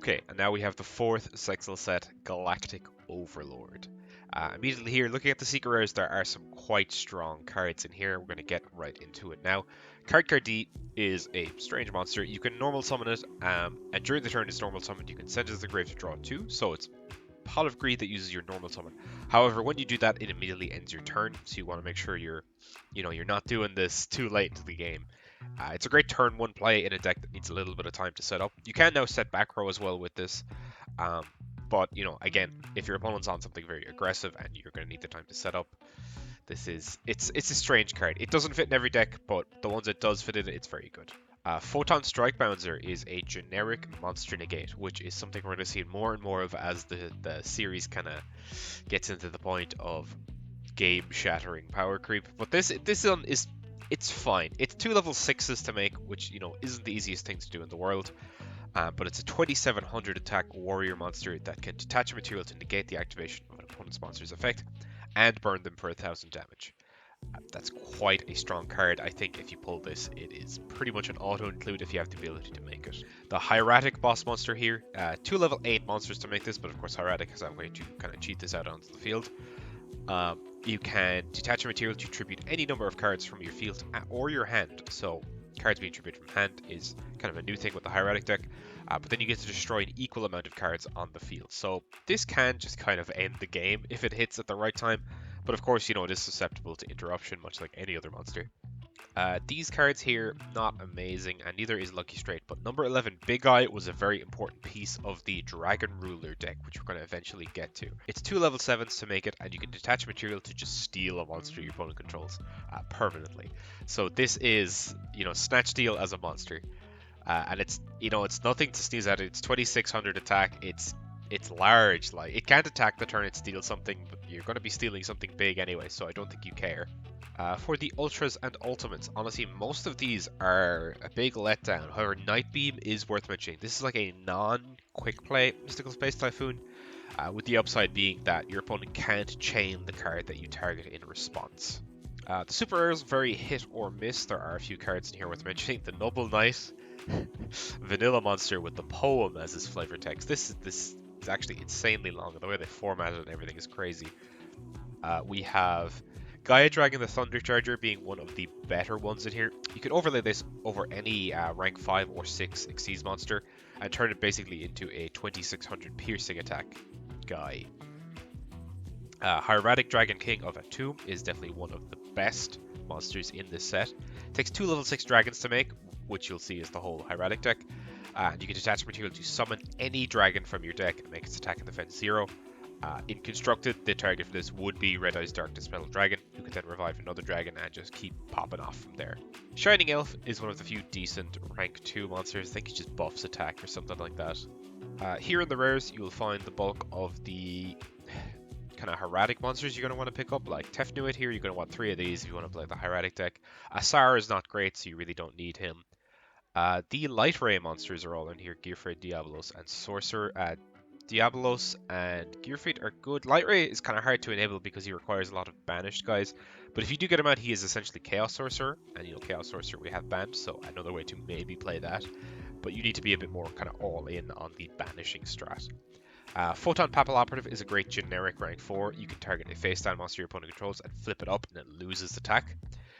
Okay, and now we have the fourth Sexal set, Galactic Overlord. Immediately here, looking at the secret rares, there are some quite strong cards in here. We're going to get right into it now. Card D is a strange monster. You can normal summon it, and during the turn it's normal summoned, you can send it to the grave to draw 2, so it's Pot of Greed that uses your normal summon. However, when you do that, it immediately ends your turn, so you want to make sure you're not doing this too late into the game. It's a great turn 1 play in a deck that needs a little bit of time to set up. You can now set back row as well with this, but again, if your opponent's on something very aggressive and you're going to need the time to set up, it's a strange card. It doesn't fit in every deck, but the ones it does fit in, it's very good. Photon Strike Bouncer is a generic monster negate, which is something we're going to see more and more of as the series kind of gets into the point of game-shattering power creep. But this one is, it's fine. It's 2 level 6s to make, which isn't the easiest thing to do in the world. But it's a 2700 attack warrior monster that can detach a material to negate the activation of an opponent's monster's effect and burn them for 1000 damage. That's quite a strong card. I think if you pull this, it is pretty much an auto-include if you have the ability to make it. The Hieratic boss monster here, 2 level 8 monsters to make this, but of course Hieratic has a way to kind of cheat this out onto the field. You can detach a material to tribute any number of cards from your field or your hand. So cards being tributed from hand is kind of a new thing with the Hieratic deck, but then you get to destroy an equal amount of cards on the field. So this can just kind of end the game if it hits at the right time. But of course, it is susceptible to interruption, much like any other monster. These cards here, not amazing, and neither is Lucky Straight, but number 11, Big Eye, was a very important piece of the Dragon Ruler deck, which we're going to eventually get to. It's 2 level 7s to make it, and you can detach material to just steal a monster your opponent controls permanently. So this is, Snatch Steal as a monster. And it's nothing to sneeze at. It's 2600 attack. It's large. Like, it can't attack the turn it steals something, but you're going to be stealing something big anyway, so I don't think you care. For the Ultras and Ultimates, honestly, most of these are a big letdown. However, Night Beam is worth mentioning. This is like a non-quick play Mystical Space Typhoon, with the upside being that your opponent can't chain the card that you target in response. The super rares very hit or miss. There are a few cards in here worth mentioning. The Noble Knight, Vanilla Monster with the poem as his flavor text. This is actually insanely long. The way they formatted it and everything is crazy. We have Gaia Dragon the Thunder Charger being one of the better ones in here. You can overlay this over any rank 5 or 6 Xyz monster and turn it basically into a 2600 piercing attack guy. Hieratic Dragon King of Atum is definitely one of the best monsters in this set. It takes 2 level 6 dragons to make, which you'll see is the whole Hieratic deck. And you can detach material to summon any dragon from your deck and make its attack and defense 0. In Constructed, the target for this would be Red Eye's Dark Dispel Dragon, who can then revive another dragon and just keep popping off from there. Shining Elf is one of the few decent rank 2 monsters. I think he just buffs attack or something like that. Here in the rares, you will find the bulk of the kind of hieratic monsters you're going to want to pick up. Like Tefnuit here, you're going to want 3 of these if you want to play the hieratic deck. Asar is not great, so you really don't need him. The Light Ray monsters are all in here. Gearfried, Diabolos, and Sorcerer. Diabolos and Gearfried are good. Light Ray is kind of hard to enable because he requires a lot of banished guys. But if you do get him out, he is essentially Chaos Sorcerer. And Chaos Sorcerer we have banned, so another way to maybe play that. But you need to be a bit more kind of all in on the banishing strat. Photon Papilloperative is a great generic rank 4. You can target a face down monster your opponent controls and flip it up and it loses attack.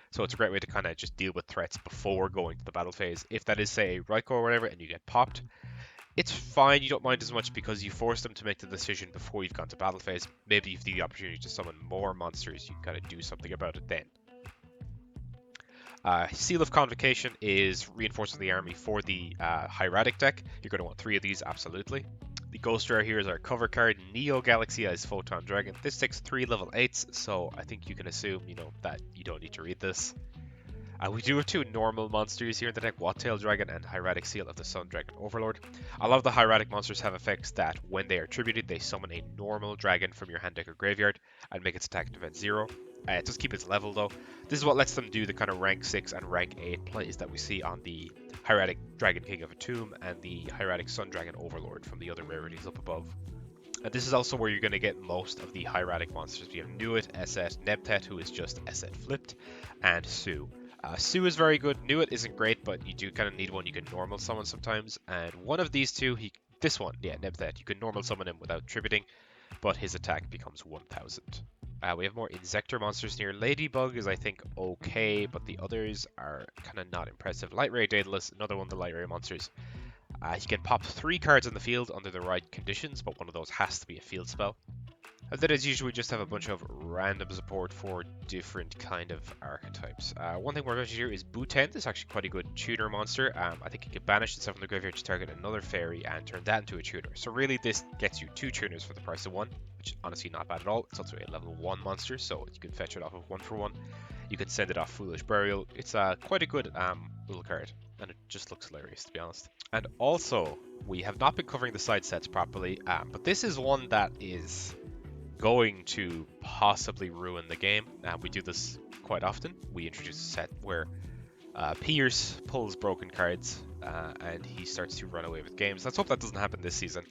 So it's a great way to kind of just deal with threats before going to the battle phase. If that is, say, a Raikou or whatever, and you get popped, it's fine. You don't mind as much because you force them to make the decision before you've gone to battle phase. Maybe if the opportunity to summon more monsters, you can kind of do something about it then. Seal of Convocation is reinforcing the army for the hieratic deck. You're going to want 3 of these, absolutely. The Ghost Rare here is our cover card, Neo Galaxia's Photon Dragon. This takes 3 level 8s, so I think you can assume, that you don't need to read this. We do have 2 normal monsters here in the deck, Wattail Dragon and Hieratic Seal of the Sun Dragon Overlord. A lot of the hieratic monsters have effects that, when they are tributed, they summon a normal dragon from your hand, deck, or graveyard and make its attack and defense 0. It does keep its level though. This is what lets them do the kind of rank 6 and rank 8 plays that we see on the Hieratic Dragon King of Atum and the Hieratic Sun Dragon Overlord from the other rarities up above. And this is also where you're going to get most of the hieratic monsters. We have Nuit, Esset, Nebtet, who is just Esset flipped, and Su. Su is very good. Nuit isn't great, but you do kind of need one you can normal summon sometimes. And one of these 2, he this one, yeah, Nebthet. You can normal summon him without tributing, but his attack becomes 1000. We have more Insector monsters here. Ladybug is, I think, okay, but the others are kind of not impressive. Light Ray Daedalus, another one of the Light Ray monsters. You can pop 3 cards on the field under the right conditions, but one of those has to be a field spell. And then as usual, we just have a bunch of random support for different kind of archetypes. One thing we're going to do here is Buten. This is actually quite a good tutor monster. I think it can banish itself from the graveyard to target another fairy and turn that into a tutor. So really this gets you 2 tuners for the price of 1, which is honestly not bad at all. It's also a level 1 monster, so you can fetch it off of 1 for 1. You can send it off Foolish Burial. It's quite a good little card, and it just looks hilarious, to be honest. And also, we have not been covering the side sets properly, but this is one that is going to possibly ruin the game. We do this quite often. We introduce a set where Pierce pulls broken cards and he starts to run away with games. Let's hope that doesn't happen this season.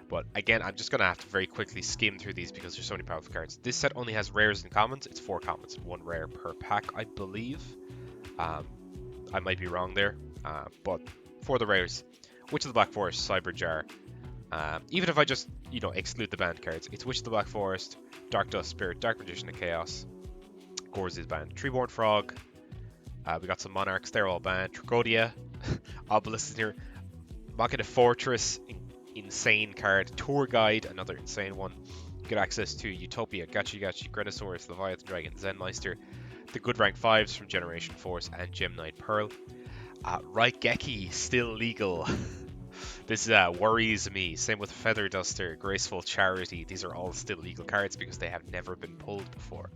But again, I'm just going to have to very quickly skim through these because there's so many powerful cards. This set only has rares and commons. It's 4 commons, 1 rare per pack, I believe. I might be wrong there, but for the rares, Witch of the Black Forest, Cyberjar. Even if I just, exclude the banned cards, it's Witch of the Black Forest, Dark Dust Spirit, Dark Magician of Chaos. Gorz is banned. Treeborn Frog. We got some Monarchs, they're all banned. Tragodia, Obelisk is here. Machina Fortress, insane card. Tour Guide, another insane one. Get access to Utopia, Gachi Gachi, Grenosaurus, Leviathan Dragon, Zenmeister. The good rank 5s from Generation Force and Gem Knight Pearl. Raigeki, still legal. This worries me. Same with Feather Duster, Graceful Charity. These are all still legal cards because they have never been pulled before.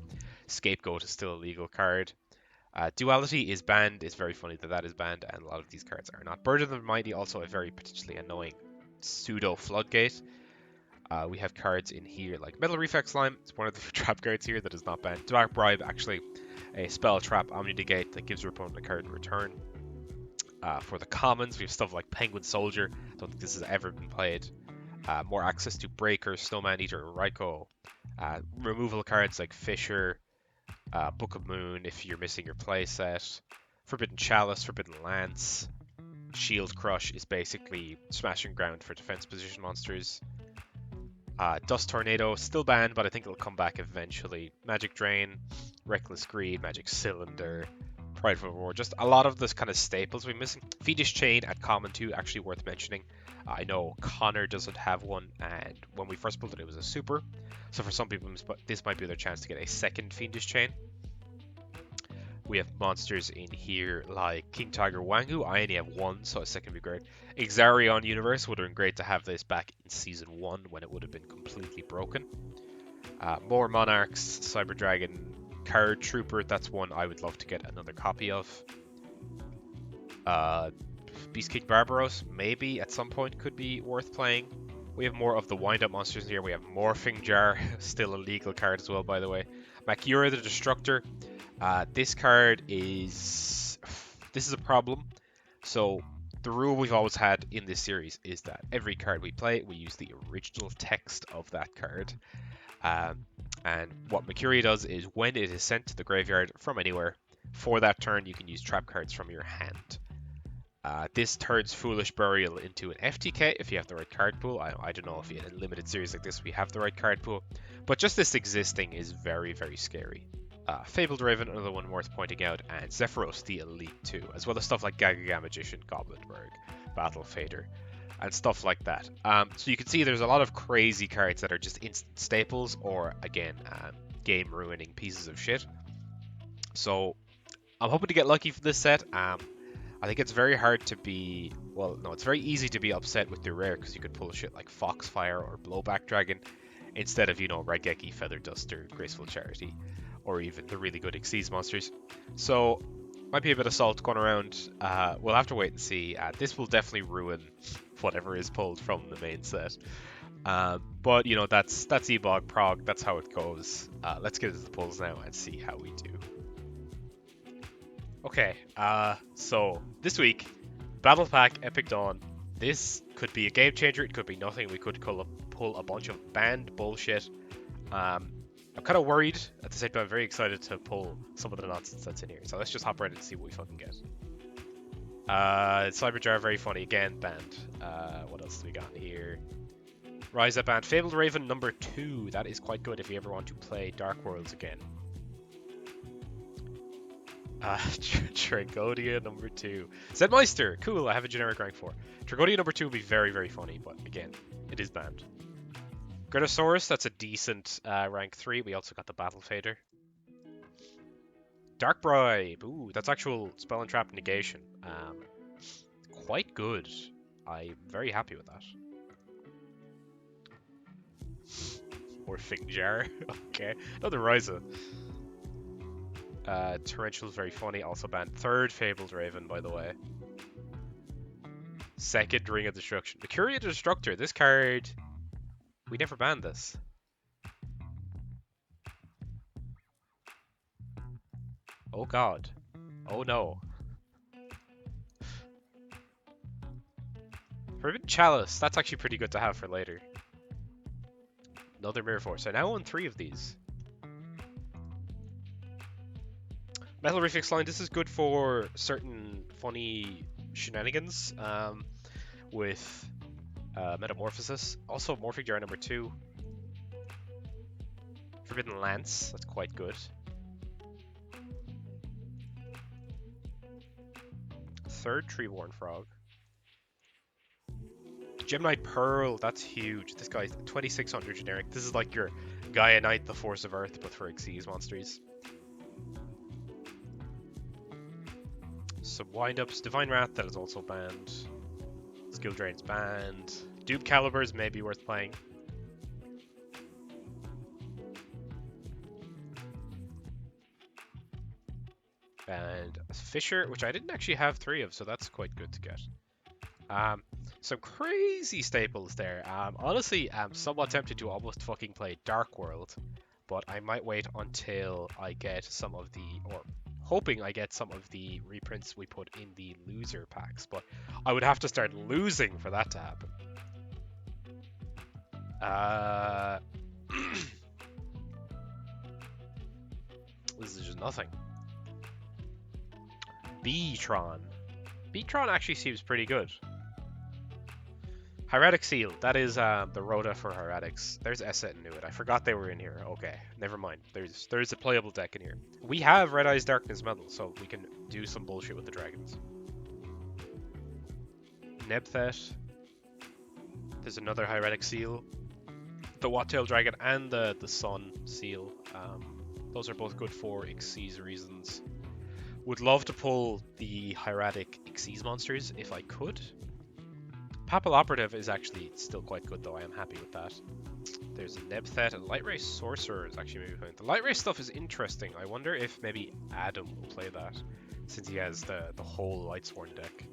Scapegoat is still a legal card. Duality is banned. It's very funny that that is banned, and a lot of these cards are not. Bird of the Mighty, also a very potentially annoying pseudo Floodgate. We have cards in here like Metal Reflex Slime. It's one of the trap cards here that is not banned. Dark Bribe, actually a spell trap Omni Negate that gives your opponent a card in return. For the commons, we have stuff like Penguin Soldier. Don't think this has ever been played. More access to Breaker, Snowman Eater, Raikou. Removal cards like Fisher, Book of Moon if you're missing your playset. Forbidden Chalice, Forbidden Lance. Shield Crush is basically smashing ground for defense position monsters. Dust Tornado, still banned, but I think it'll come back eventually. Magic Drain, Reckless Greed, Magic Cylinder, Prideful Roar, just a lot of this kind of staples we're missing. Fiendish Chain at common too, actually worth mentioning. I know Connor doesn't have one, and when we first pulled it, it was a super. So for some people, this might be their chance to get a second Fiendish Chain. We have monsters in here like King Tiger Wangu. I only have 1, so a second would be great. Exarion Universe would have been great to have this back in Season 1 when it would have been completely broken. More Monarchs, Cyber Dragon, Card Trooper. That's one I would love to get another copy of. Beast King Barbaros, maybe at some point could be worth playing. We have more of the wind-up monsters in here. We have Morphing Jar, still a legal card as well, by the way. Makura the Destructor. This card is... This is a problem. So, the rule we've always had in this series is that every card we play, we use the original text of that card. And what Makura does is when it is sent to the graveyard from anywhere, for that turn you can use trap cards from your hand. This turns Foolish Burial into an FTK if you have the right card pool. I don't know if in a limited series like this we have the right card pool, but just this existing is very, very scary. Fabled Raven, another one worth pointing out, and Zephyros the Elite too, as well as stuff like Gagaga Magician, Goblinberg, Battle Fader, and stuff like that. So you can see there's a lot of crazy cards that are just instant staples or, again, game-ruining pieces of shit. So I'm hoping to get lucky for this set. I think it's very hard to be, well, no, it's very easy to be upset with the rare because you could pull shit like Foxfire or Blowback Dragon instead of, Raigeki, Feather Duster, Graceful Charity, or even the really good Xyz monsters. So, might be a bit of salt going around. We'll have to wait and see. This will definitely ruin whatever is pulled from the main set. But, that's Ebog Prog. That's how it goes. Let's get into the pulls now and see how we do. Okay, so this week, Battle Pack Epic Dawn. This could be a game changer. It could be nothing. We could pull a bunch of banned bullshit. I'm kind of worried. At the same time, I'm very excited to pull some of the nonsense that's in here. So let's just hop right in and see what we fucking get. Cyberjar, very funny. Again, banned. What else do we got here? Rise Up banned. Fabled Raven number 2. That is quite good if you ever want to play Dark Worlds again. Tragodia number 2. Zedmeister! Cool, I have a generic rank 4. Tragodia number 2 would be very, very funny, but again, it is banned. Gretosaurus, that's a decent rank 3. We also got the Battle Fader. Dark Bribe! Ooh, that's actual Spell and Trap negation. Quite good. I'm very happy with that. Morphing Jar. Okay, another Ryza. Torrential is very funny, also banned. Third Fabled Raven, by the way. Second Ring of Destruction. The Curia Destructor, this card... We never banned this. Oh god. Oh no. Forbidden Chalice, that's actually pretty good to have for later. Another Mirror Force. I now own 3 of these. Metal Refix Line, this is good for certain funny shenanigans with Metamorphosis. Also Morphic Jar number 2. Forbidden Lance, that's quite good. Third Treeborn Frog. Gemini Pearl, that's huge. This guy's 2600 generic. This is like your Gaia Knight, the Force of Earth, but for Xyz monsters. Some wind-ups. Divine Wrath, that is also banned. Skill Drain's banned. Doom Calibers may be worth playing. And Fisher, which I didn't actually have 3 of, so that's quite good to get. Some crazy staples there. Honestly, I'm somewhat tempted to almost fucking play Dark World, but I might wait until I get some of the, or hoping I get some of the reprints we put in the loser packs, but I would have to start losing for that to happen. This is just nothing. Beatron. Beatron actually seems pretty good. Hieratic Seal, that is the Rhoda for Hieratics. There's Esset into it. I forgot they were in here. Okay, never mind. There's a playable deck in here. We have Red Eyes Darkness Medal, so we can do some bullshit with the dragons. Nebthet. There's another Hieratic Seal. The Wattail Dragon and the Sun Seal. Those are both good for Xyz reasons. Would love to pull the Hieratic Xyz monsters if I could. Papal Operative is actually still quite good though, I am happy with that. There's Nebthet and Light Ray Sorcerer is actually maybe playing. The Light Ray stuff is interesting. I wonder if maybe Adam will play that, since he has the whole Lightsworn deck.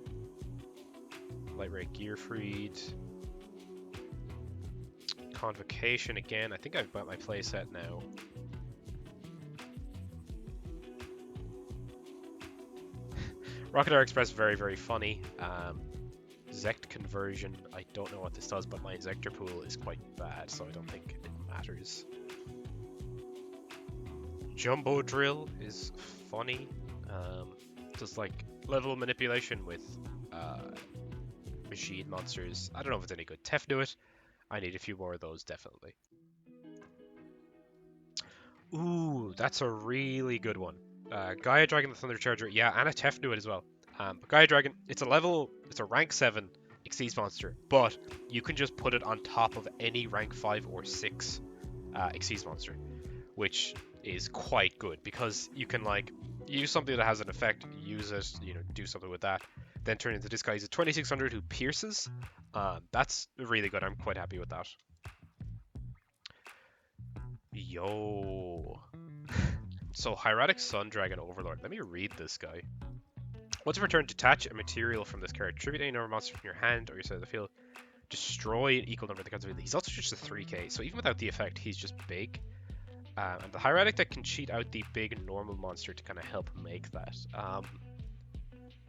Light Ray Gearfried. Convocation again. I think I've got my playset now. Rocket Air Express, very, very funny. Zect Conversion, I don't know what this does, but my Inzector pool is quite bad, so I don't think it matters. Jumbo Drill is funny. Just like level manipulation with machine monsters. I don't know if it's any good. Tefnuit, I need a few more of those, definitely. Ooh, that's a really good one. Gaia Dragon the Thunder Charger, yeah, and a Tefnuit as well. But Gaia Dragon, it's a rank 7 Xyz monster, but you can just put it on top of any rank 5 or 6 Xyz monster, which is quite good because you can like use something that has an effect, use it, you know, do something with that, then turn into this guy. He's a 2600 who pierces. That's really good. I'm quite happy with that. Yo. So Hieratic Sun Dragon Overlord. Let me read this guy. Once a return, detach a material from this card. Tribute any number of monsters from your hand or your side of the field. Destroy an equal number of the cards. He's also just a 3k, so even without the effect, he's just big. And the Hieratic that can cheat out the big normal monster to kind of help make that.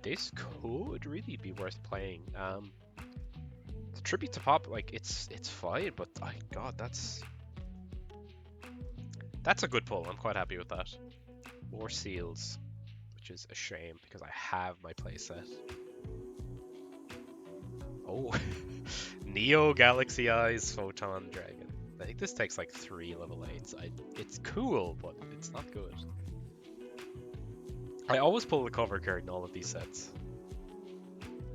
This could really be worth playing. The tribute to pop, like it's fine, but God, that's a good pull. I'm quite happy with that. More seals, which is a shame because I have my playset. Oh, Neo Galaxy Eyes Photon Dragon. I think this takes like 3 level 8s. It's cool, but it's not good. I always pull the cover card in all of these sets.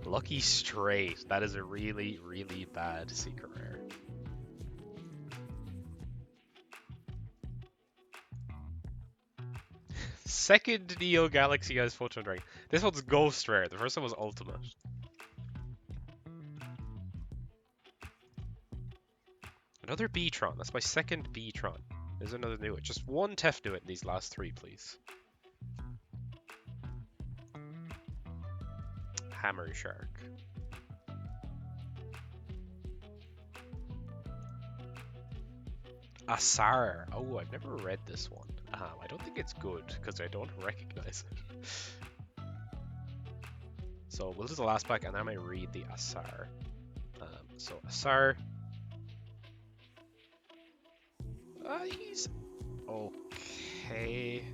Lucky Straight. That is a really, really bad secret rare. Second Neo Galaxy Eyes Photon Dragon. This one's Ghost Rare. The first one was Ultimate. Another B-tron. That's my second B-tron. There's another Nuit. Just one Tef Nuit in these last 3, please. Hammer Shark. Asar. Oh, I've never read this one. I don't think it's good because I don't recognize it. So we'll do the last pack and then I might read the Asar. So Asar. He's okay.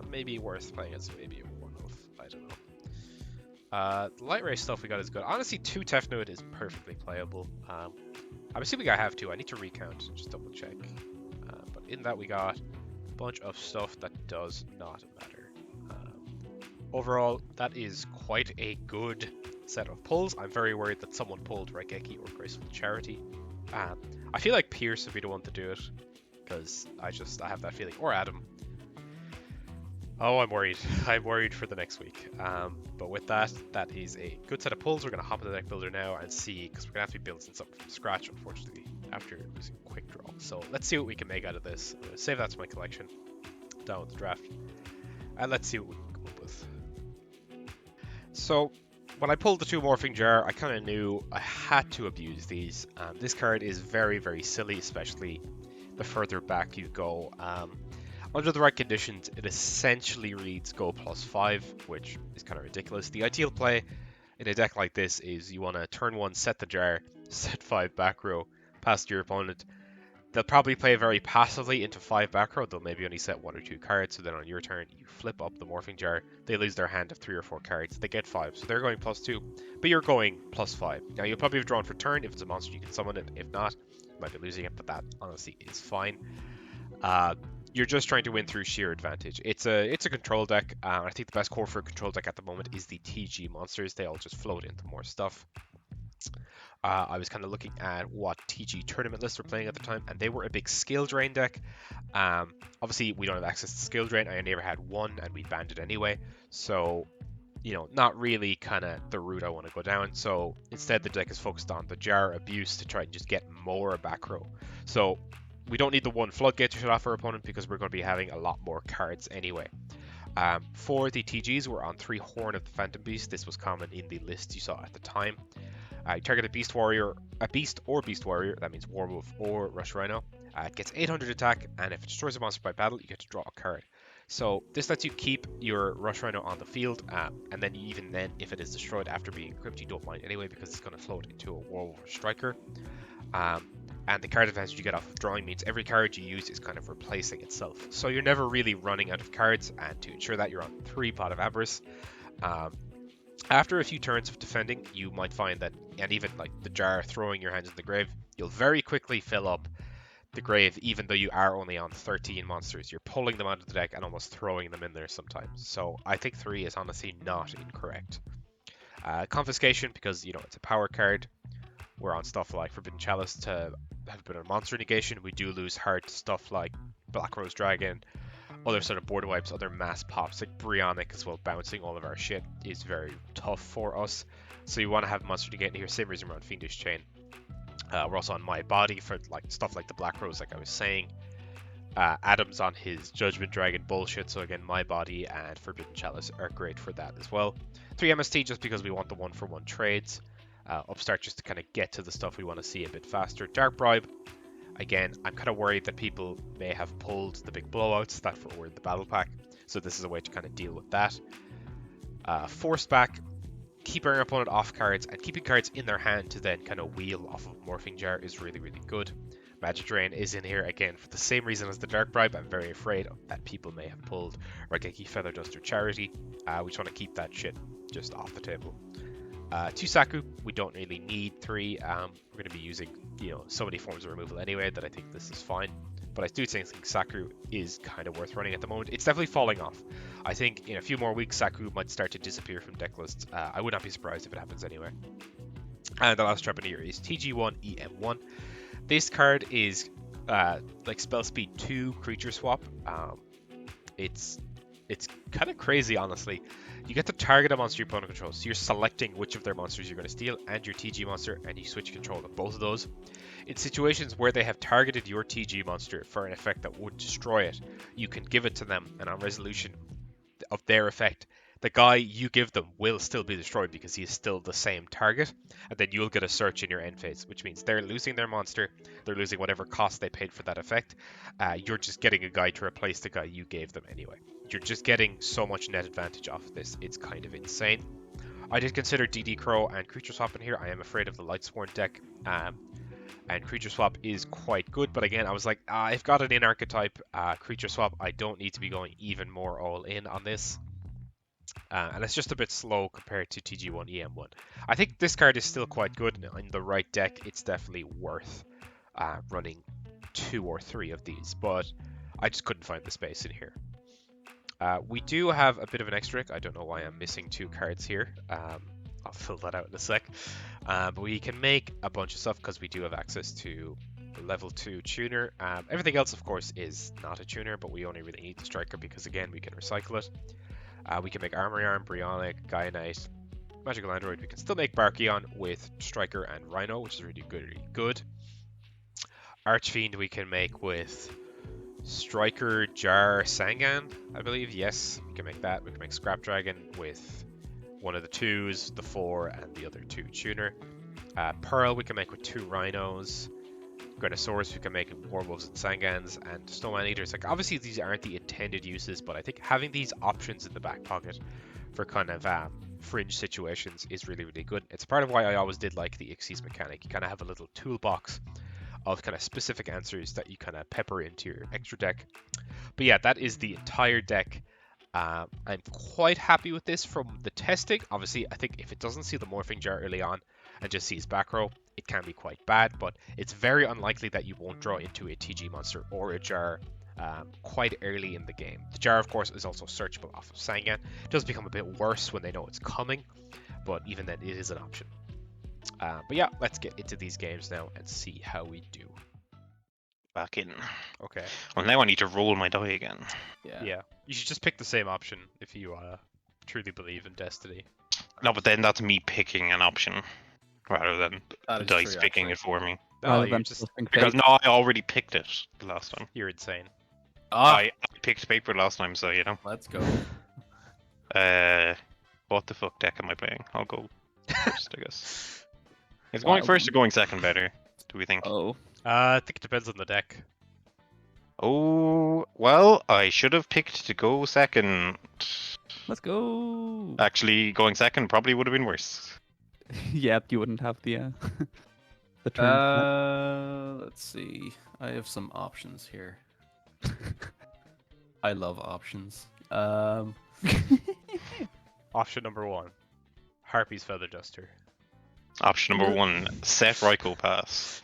Maybe worth playing as maybe a one-off. I don't know. The light ray stuff we got is good. Honestly, 2 Tefnuit is perfectly playable. I'm assuming I have 2. I need to recount, just double check. But in that we got a bunch of stuff that does not matter. Overall, that is quite a good set of pulls. I'm very worried that someone pulled Raigeki or Graceful Charity. I feel like Pierce would be the one to do it, because I have that feeling. Or Adam. Oh, I'm worried. I'm worried for the next week. But with that, that is a good set of pulls. We're going to hop into the deck builder now and see, because we're going to have to be building something from scratch, unfortunately, after losing Quick Draw. So let's see what we can make out of this. I'm going to save that to my collection, down with the draft, and let's see what we can come up with. So when I pulled the 2 Morphing Jar, I kind of knew I had to abuse these. This card is very, very silly, especially the further back you go. Under the right conditions, it essentially reads go +5, which is kind of ridiculous. The ideal play in a deck like this is you want to turn 1, set the jar, set 5 back row, pass to your opponent. They'll probably play very passively into 5 back row. They'll maybe only set 1 or 2 cards, so then on your turn, you flip up the Morphing Jar. They lose their hand of 3 or 4 cards. They get 5, so they're going +2, but you're going +5. Now, you'll probably have drawn for turn. If it's a monster, you can summon it. If not, you might be losing it, but that honestly is fine. You're just trying to win through sheer advantage. It's a control deck. I think the best core for a control deck at the moment is the TG monsters. They all just float into more stuff. I was kind of looking at what TG tournament lists were playing at the time, and they were a big skill drain deck. Obviously, we don't have access to skill drain. I never had one, and we banned it anyway. So, you know, not really kind of the route I want to go down. So instead, the deck is focused on the jar abuse to try and just get more back row. So we don't need the 1 floodgate to shut off our opponent because we're going to be having a lot more cards anyway. For the TGs, we're on 3 Horn of the Phantom Beast. This was common in the list you saw at the time. You target a beast or beast warrior, that means Warwolf or Rush Rhino. It gets 800 attack, and if it destroys a monster by battle, you get to draw a card. So this lets you keep your Rush Rhino on the field, and then even then, if it is destroyed after being equipped, you don't mind anyway because it's going to float into a Warwolf or Striker. And the card advantage you get off of drawing means every card you use is kind of replacing itself. So you're never really running out of cards, and to ensure that, you're on 3 Pot of Avarice. After a few turns of defending, you might find that, and even like the jar throwing your hands in the grave, you'll very quickly fill up the grave, even though you are only on 13 monsters. You're pulling them out of the deck and almost throwing them in there sometimes. So I think 3 is honestly not incorrect. Confiscation, because, you know, it's a power card. We're on stuff like Forbidden Chalice to have a bit of monster negation. We do lose hard stuff like Black Rose Dragon, other sort of board wipes, other mass pops like Brionic as well. Bouncing all of our shit is very tough for us. So you want to have monster negate in here. Same reason we're on Fiendish Chain. We're also on My Body for like stuff like the Black Rose, like I was saying. Adam's on his Judgment Dragon bullshit, so again, My Body and Forbidden Chalice are great for that as well. 3 MST just because we want the 1-for-1 trades. Upstart just to kind of get to the stuff we want to see a bit faster. Dark Bribe, again, I'm kind of worried that people may have pulled the big blowouts that were in the battle pack, so this is a way to kind of deal with that. Force Back, keep our opponent off cards, and keeping cards in their hand to then kind of wheel off of Morphing Jar is really, really good. Magic Drain is in here again for the same reason as the Dark Bribe. I'm very afraid that people may have pulled Raigeki, Feather Duster, Charity. We just want to keep that shit just off the table. 2 Saku. We don't really need 3. We're going to be using, so many forms of removal anyway that I think this is fine. But I do think Saku is kind of worth running at the moment. It's definitely falling off. I think in a few more weeks, Saku might start to disappear from deck lists. I would not be surprised if it happens anyway. And the last Trepanir is TG1 EM1. This card is like spell speed 2 creature swap. It's kind of crazy, honestly. You get to target a monster your opponent controls. So you're selecting which of their monsters you're going to steal and your TG monster, and you switch control of both of those. In situations where they have targeted your TG monster for an effect that would destroy it, you can give it to them, and on resolution of their effect, the guy you give them will still be destroyed because he is still the same target, and then you'll get a search in your end phase, which means they're losing their monster, they're losing whatever cost they paid for that effect. You're just getting a guy to replace the guy you gave them anyway. You're just getting so much net advantage off of this, it's kind of insane. I did consider DD Crow and Creature Swap in here. I am afraid of the Lightsworn deck, and Creature Swap is quite good, but again, I was like, I've got an in-archetype Creature Swap, I don't need to be going even more all-in on this. And it's just a bit slow compared to TG1 EM1. I think this card is still quite good, and in the right deck, it's definitely worth running 2 or 3 of these, but I just couldn't find the space in here. We do have a bit of an extra deck. I don't know why I'm missing 2 cards here. I'll fill that out in a sec. But we can make a bunch of stuff because we do have access to level 2 tuner. Everything else, of course, is not a tuner, but we only really need the striker because, again, we can recycle it. We can make Armory Arm, Bryonic, Gaia Knight, Magical Android. We can still make Barkion with Striker and Rhino, which is really good. Archfiend we can make with Striker, Jar, Sangan, I believe. Yes, we can make that. We can make Scrap Dragon with one of the 2s, the 4, and the other 2 tuner. Pearl we can make with 2 Rhinos. Grenosaurus we can make Warwolves and Sangans, and Snowman Eaters. Like, obviously these aren't the intended uses, but I think having these options in the back pocket for kind of fringe situations is really, really good. It's part of why I always did like the Xyz mechanic. You kind of have a little toolbox of kind of specific answers that you kind of pepper into your extra deck. But yeah, that is the entire deck. I'm quite happy with this from the testing. Obviously, I think if it doesn't see the Morphing Jar early on and just sees back row, it can be quite bad, but it's very unlikely that you won't draw into a TG monster or a Jar quite early in the game. The Jar, of course, is also searchable off of Sangan. It does become a bit worse when they know it's coming, but even then, it is an option. But yeah, let's get into these games now and see how we do. Back in. Okay. Well, now I need to roll my die again. Yeah. You should just pick the same option if you truly believe in Destiny. No, but then that's me picking an option rather than the dice picking it for me. No, you're just... Because no, I already picked it the last time. You're insane. I picked paper last time, so you know. Let's go. What the fuck deck am I playing? I'll go first, I guess. Is going first or going second better, do we think? I think it depends on the deck. Oh, well, I should have picked to go second. Let's go. Actually, going second probably would have been worse. Yeah, you wouldn't have the turn. Let's see. I have some options here. I love options. Option number 1. Harpy's Feather Duster. Option number 1, set Raikou Pass.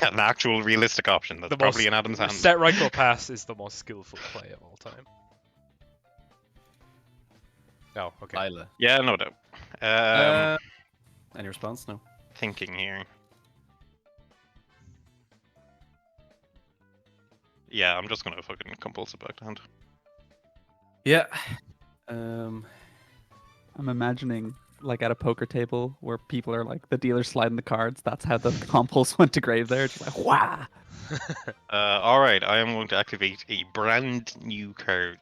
An actual realistic option. That's probably in Adam's hand. Set Raikou Pass is the most skillful play of all time. Oh, okay. Isla. Yeah, no doubt. Any response? No. Thinking here. Yeah, I'm just gonna fucking compulsive back to hand. Yeah. I'm imagining like at a poker table where people are like the dealer sliding the cards. That's how the compulse went to grave there. Just like wah. Alright, I am going to activate a brand new card.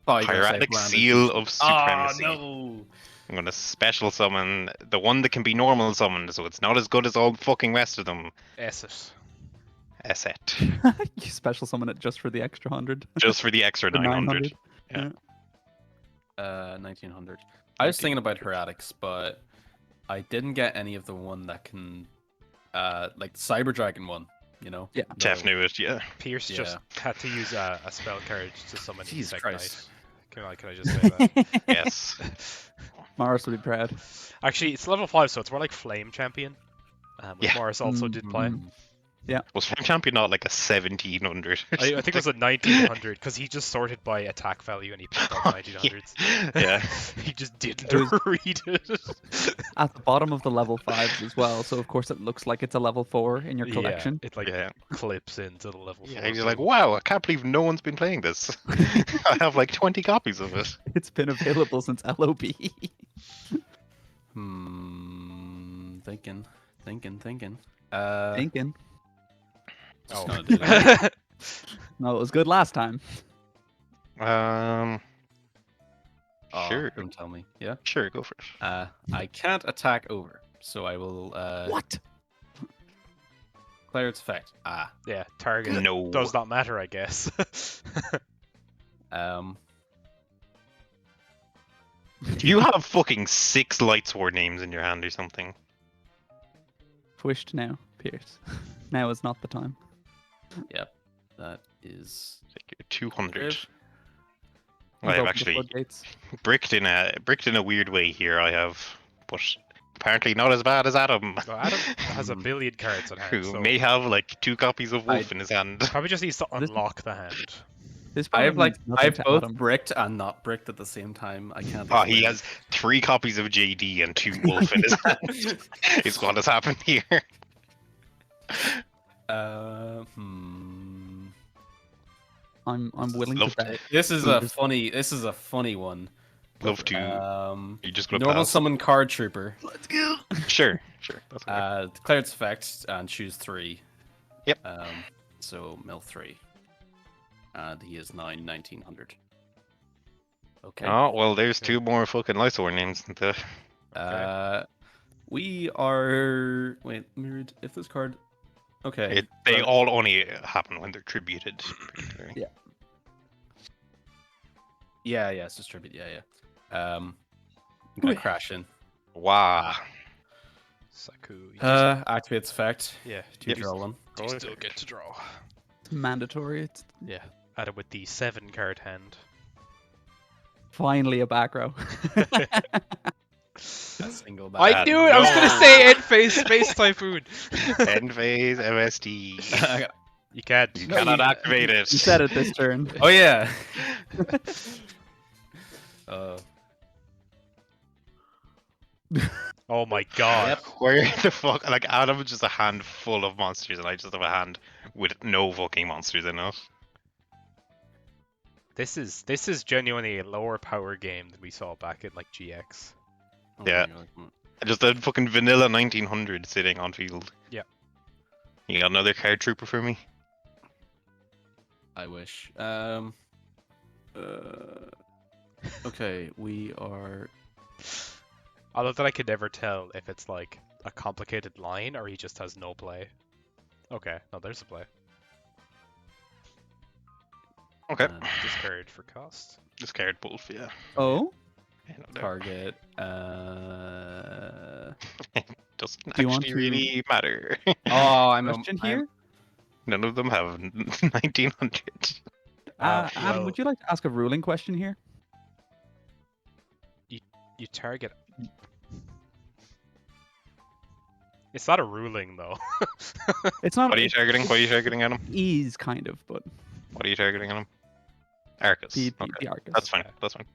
Hieratic Seal of Supremacy. Oh no! I'm gonna special summon the one that can be normal summoned, so it's not as good as all the fucking rest of them. Esset. Esset. You special summon it just for the extra 100. Just for the extra 900. Yeah. 1900. I was thinking about Heretics, but I didn't get any of the one that can, like the Cyber Dragon one. You know. Yeah. Jeff knew it. Yeah. Pierce just had to use a spell card to summon Jesus Insect Christ. Knight. Can I just say that? Yes. Morris would be proud. Actually, it's level 5, so it's more like Flame Champion. Which Yeah. Morris also did play. Was Flame Champion not like a 1700? I think it was a 1900 because he just sorted by attack value and he picked up 1900s. Yeah. He just didn't It was- read it. At the bottom of the level 5s as well, so of course it looks like it's a level 4 in your collection. Yeah, it like Yeah. clips into the level 4. Yeah, he's like, wow, I can't believe no one's been playing this. I have like 20 copies of it. It's been available since LOB. Thinking. Thinking. Just Oh. gonna do that. No, it was good last time. Oh, Sure. Don't tell me. Yeah. Sure, go for it. I can't attack over, so I will. What? Declare its effect. Yeah, target No. does not matter, I guess. You have fucking 6 Lightsword names in your hand or something. Wished now, Pierce. Now is not the time. Yep. That is. Like 200. If- I have Open the actually floodgates. bricked in a weird way here. I have, but apparently not as bad as Adam, Well, Adam has a billion cards on hand, who so may have like 2 copies of Wolf in his hand. probably just needs to This- unlock the hand. This I have probably like means nothing I've to both Adam. bricked and not bricked at the same time. I can't. Oh, he explain. has 3 copies of JD and 2 Wolf in his hand. Is what has happened here. I'm willing Love to to- bet. This is a funny. This is a funny one. Love to. You just gonna Normal pass? summon card trooper. Sure. That's okay. Declare its effect and choose 3. Yep. So mill 3. And he is now 1900. Okay. Oh well, there's 2 more fucking Lightsword names. We are. Wait, mirrored. If this card. Okay. They so- all only happen when they're tributed. Yeah. Yeah, it's distribute. Yeah. I'm gonna Wait. crash in. Wow. Saku. You just, Activate its effect. yeah, To you draw one. still get to draw. It's mandatory. It's Yeah, Adam with the 7 card hand. finally a back row. A single I back. knew it! I was gonna no. say End Phase Space Typhoon! End phase MSD. You can't. You No, cannot you- activate it. You said it this turn. Oh yeah. Oh my god. Where the fuck? Like Adam's just a hand full of monsters, and I just have a hand with no fucking monsters in it. This is genuinely a lower power game than we saw back in like GX. Yeah. Just a fucking vanilla 1900 sitting on field. Yeah. You got another card trooper for me? I wish. Okay, we are. Although that I could never tell if it's like a complicated line or he just has no play. Okay, no, there's a play. Okay. Discard for cost. Discard Wolf, yeah. Oh, Yeah, no doubt. Target. Doesn't Do you want actually to- really matter. Oh, I'm question here. None of them have 1900. Adam, well- would you like to ask a ruling question here? You target. It's not a ruling though. It's not. What are you targeting? What are you targeting at him? Is kind of, but What are you targeting at him? Arcus. the Okay. Arcus. That's fine. That's fine.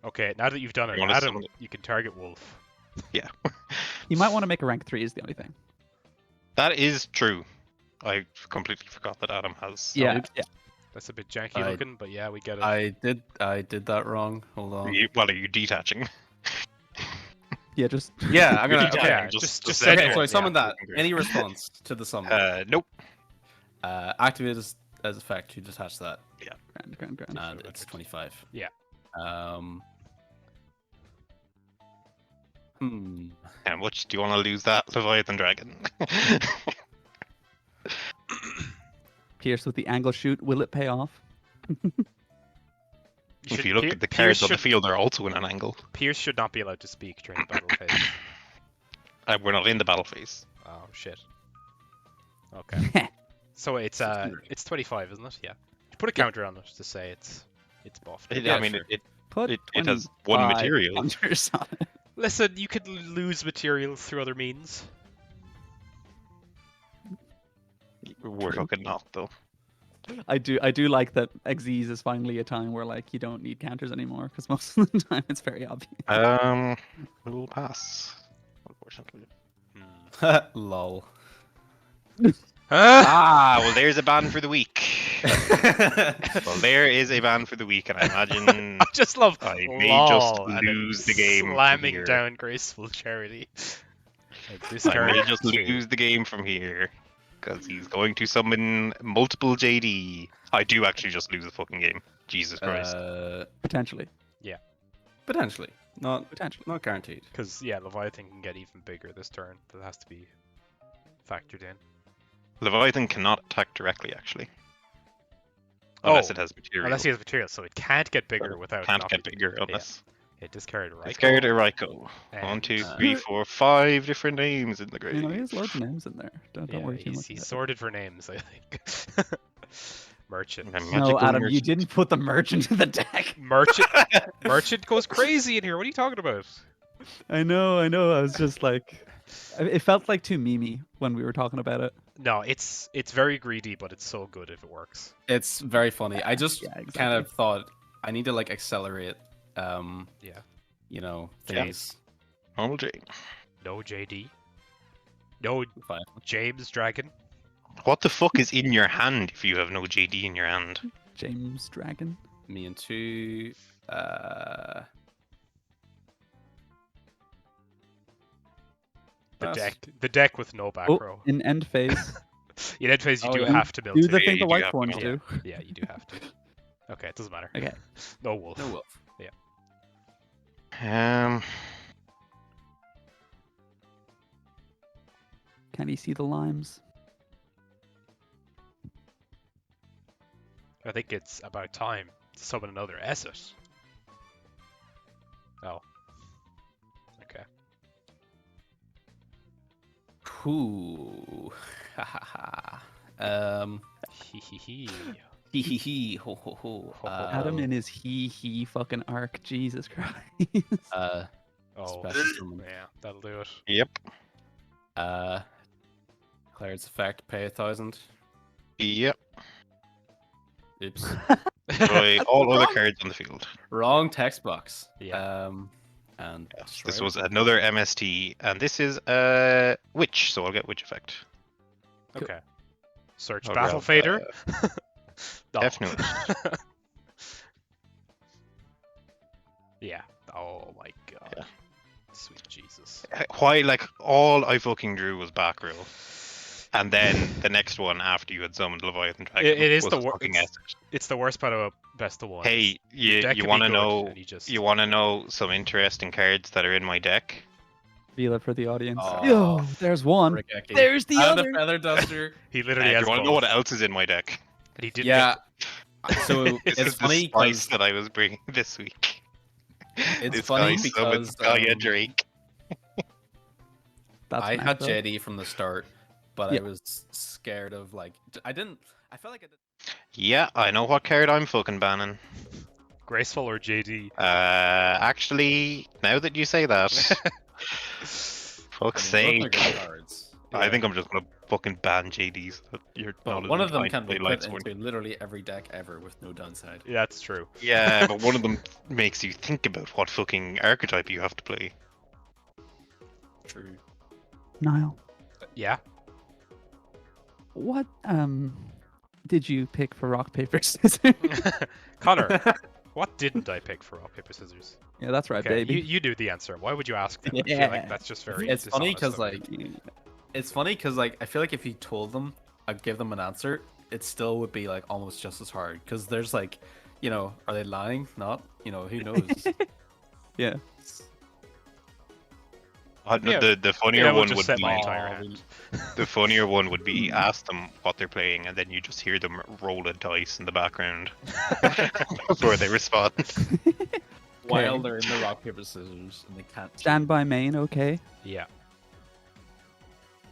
Okay, now that you've done it, You wanna Adam, summon it? you can target Wolf. Yeah. You might want to make a rank 3 is the only thing. That is true. I completely forgot that Adam has. Yeah. That's a bit janky I- looking, but yeah, we get it. I did that wrong. Hold on. Well, are you detaching? Yeah, just Yeah, I'm gonna. Detaching, Okay, just say send okay, it. so I summoned Yeah. that. Any response to the summon? Nope. Activate as effect to detach that, grand. and it's 25. Yeah. How much do you want to lose that Leviathan Dragon? Pierce with the angle shoot. Will it pay off? If you look at the cards on the field, they're also in an angle. Pierce should not be allowed to speak during the battle phase. We're not in the battle phase. Oh shit. Okay. So it's 25, isn't it? Yeah. You put a counter on it to say it's buffed. I Yeah, mean, sure. it Put It has one 25 material. hunters on it. Listen, you could lose materials through other means. We're True. fucking not though. I do like that Xyz is finally a time where like you don't need counters anymore because most of the time it's very obvious. We'll pass. Unfortunately. Lol. Ah, well, there's a ban for the week. Well, there is a ban for the week, and I imagine I just love I may just lol, and then lose the game from slamming here. down graceful charity. This I may card just too. lose the game from here because he's going to summon multiple JD. I do actually just lose the fucking game. Jesus Christ. Potentially. Potentially. Not guaranteed. Because yeah, Leviathan can get even bigger this turn. That has to be factored in. Leviathan cannot attack directly, actually. Unless it has material. Unless he has material, so it can't get bigger without. Can't knocking get bigger Yeah. unless. Yeah, discard Ryko. Discard a Ryko. And, 1, 2, uh, 3, 4, 5 different names in the grave. You know, he has loads of names in there. Don't Yeah, worry too he's, much. he's about it. sorted for names, I think. Merchant. A No, magical Adam, you merchant. didn't put the merchant in the deck. Merchant goes crazy in here. What are you talking about? I know. I was just like, it felt like too memey when we were talking about it. No, it's very greedy, but it's so good if it works. It's very funny. I just Yeah, exactly. kind of thought I need to like accelerate. Yeah. You know, Yeah. things. Normal J. No JD. No Fine. James Dragon. What the fuck is in your hand if you have no JD in your hand? James Dragon. Me and 2. The Pass. deck with no back Oh, row. in end phase. In end phase, you Oh, do yeah. have to build Do two. the Yeah, thing you the do white have to ones build do. Yeah, you do have to. Okay, it doesn't matter. Okay. No wolf. No wolf. Can he see the limes? I think it's about time to summon another Esset. Oh. Okay. Ooh. Ha ha ha. Hee hee hee. Hee hee hee. Ho ho ho. Adam in his he fucking arc. Jesus Christ. Oh, Special summon. yeah, that'll do it. Yep. Declare its effect. Pay 1,000. Yep. Oops. Destroy all other cards on the field. Wrong text box. Yeah. And This destroy was it. another MST, and this is Witch, so I'll get Witch effect. Okay. Search I'll Battle grab, Fader. No. Definitely. Yeah. Oh my god. Yeah. Sweet Jesus. Why, like, all I fucking drew was back row. And then the next one after you had summoned Leviathan Dragon It is was the a fucking worst. Esset. It's the worst part about best of one. Hey, Your deck you can be want to good, know? and you just- You want to know some interesting cards that are in my deck? Feel it for the audience. Aw. Yo, there's one. Rickeki. There's the And other. the feather duster. He literally Do has you want to both. know what else is in my deck? And he didn't Yeah. make- So This it's is funny the spice because that I was bringing this week. it's This funny guy summoned because Gaia Drake. That's I nice, had though. JD from the start, but Yeah. I was scared of like I didn't. I felt like I did. Yeah, I know what card I'm fucking banning. Graceful or JD. Actually, now that you say that, fuck's I mean, both are sake. good cards. I think I'm just gonna fucking ban JDs. You're But not one as of them inclined can to be play put Lightsworn. into literally every deck ever with no downside. Yeah, that's true. Yeah, but one of them makes you think about what fucking archetype you have to play. True. Niall, Yeah. what did you pick for rock paper scissors? Connor, what didn't I pick for rock paper scissors? Yeah, that's right, Okay, baby. you do the answer. Why would you ask them? I feel Yeah. like that's just very. It's funny dishonest because of you. like it's funny because like I feel like if you told them I'd give them an answer, it still would be like almost just as hard because there's like, you know, are they lying? Not, you know, who knows? Yeah. Yeah, The funnier Yeah, we'll one just would set be my entire Oh, hand. the funnier one would be ask them what they're playing, and then you just hear them roll a dice in the background before they respond. While they're in the rock paper scissors and they can't. Stand by main, okay? Yeah,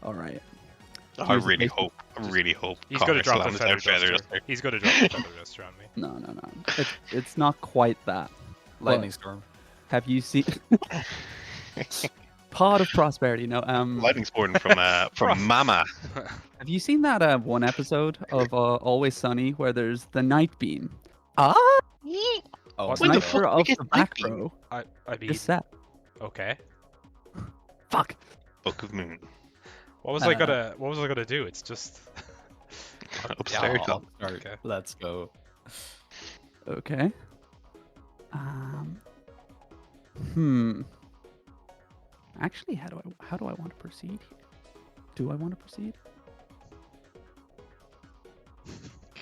All right. I Here's the really basic- hope. he's going to Connor drop the slams feather out duster. duster. He's going to drop the feather duster on me. No. It's not quite that. Lightning storm. Have you seen Pod of Prosperity? No. Lightning Sporting from Mama. Have you seen that one episode of Always Sunny where there's the night beam? Ah, Oh, What's When the that? sniper fuck of did the we get back Night Beam? row. I mean, Just set. okay. Fuck. Book of Moon. What was I gonna do? It's just Upstairs. I'll start. Okay. Let's go. Okay. Hmm. Actually, how do I want to proceed here? Do I want to proceed? you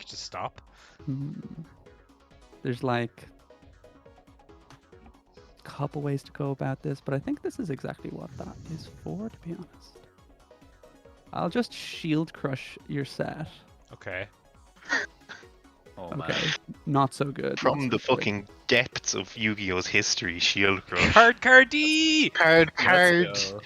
just stop. Hmm. There's like a couple ways to go about this, but I think this is exactly what that is for, to be honest. I'll just shield crush your set. Okay. Oh Okay. man. Not so good. not From so the good. fucking depths of Yu-Gi-Oh's history, Shield Crush. Card D. Card. Let's go.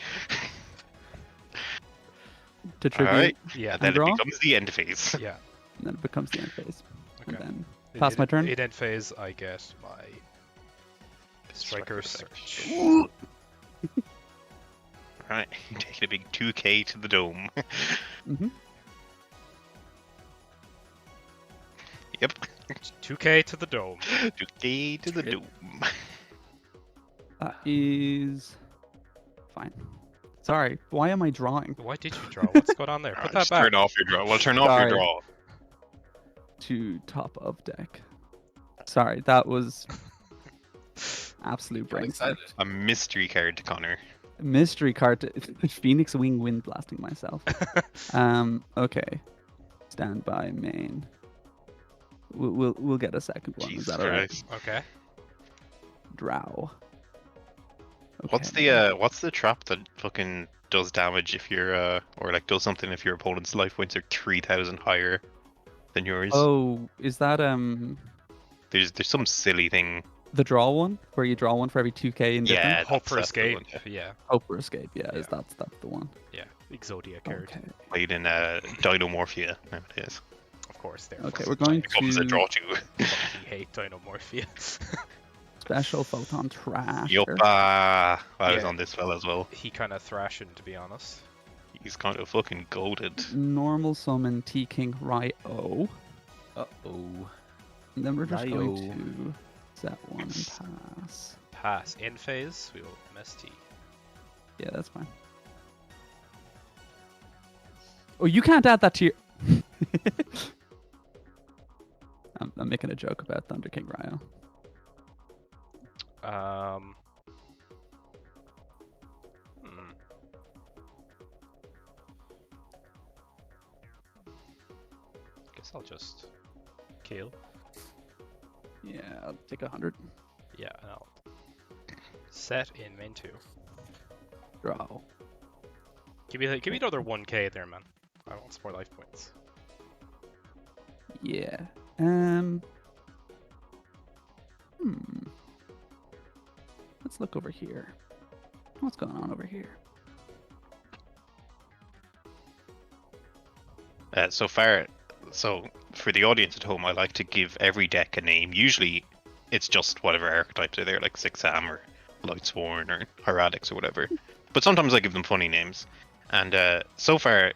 To tribute, Alright. Yeah. Then it draw? becomes the end phase. Yeah. and then it becomes the end phase. Okay. And then pass my turn. In end phase, I get my striker search. Right, taking a big 2k to the dome. Mm-hmm. Yep, 2k to the dome. 2k to the Yep. dome. That is fine. Sorry, why am I drawing? Why did you draw? What's going on there? Put that Just back. turn off your draw. Well, turn off your Sorry. draw. To top of deck. Sorry, that was absolute I'm brain. excited. A mystery card to Connor. Mystery card to Phoenix Wing wind blasting myself. Okay. Stand by main. We'll get a second one. Jesus Is that alright? Christ. Okay. Drow. What's Okay. what's the trap that fucking does damage if you're or like does something if your opponent's life points are 3,000 higher than yours? Oh, is that There's some silly thing. the draw one where you draw one for every 2k in different? Yeah, Hope for that's the escape. one, yeah. Yeah. Hope for escape. Yeah, Yeah. that's the one. Yeah. Exodia card. Okay. Played in Dinomorphia nowadays. Of course. There. Okay, we're going Becomes a to draw 2. Fucking hate Dinomorphia. special photon trash. Yup, I was Yeah. on this fella as well. he kind of thrashing, to be honest. He's kind of fucking goated. Normal summon T King Ryo. Uh oh. And then we're just going Ryo. to set one and pass. Pass. In phase, we will MST. Yeah, that's fine. Oh, you can't add that to your. I'm making a joke about Thunder King Ryo. Guess I'll just kill. Yeah, I'll take 100. Yeah, and I'll set in main 2. Draw. Give me another 1k there, man. I want some more life points. Yeah. Let's look over here. What's going on over here? So for the audience at home, I like to give every deck a name. Usually, it's just whatever archetypes are there, like Sixam or Lightsworn or Heretics or whatever. But sometimes I give them funny names. And so far,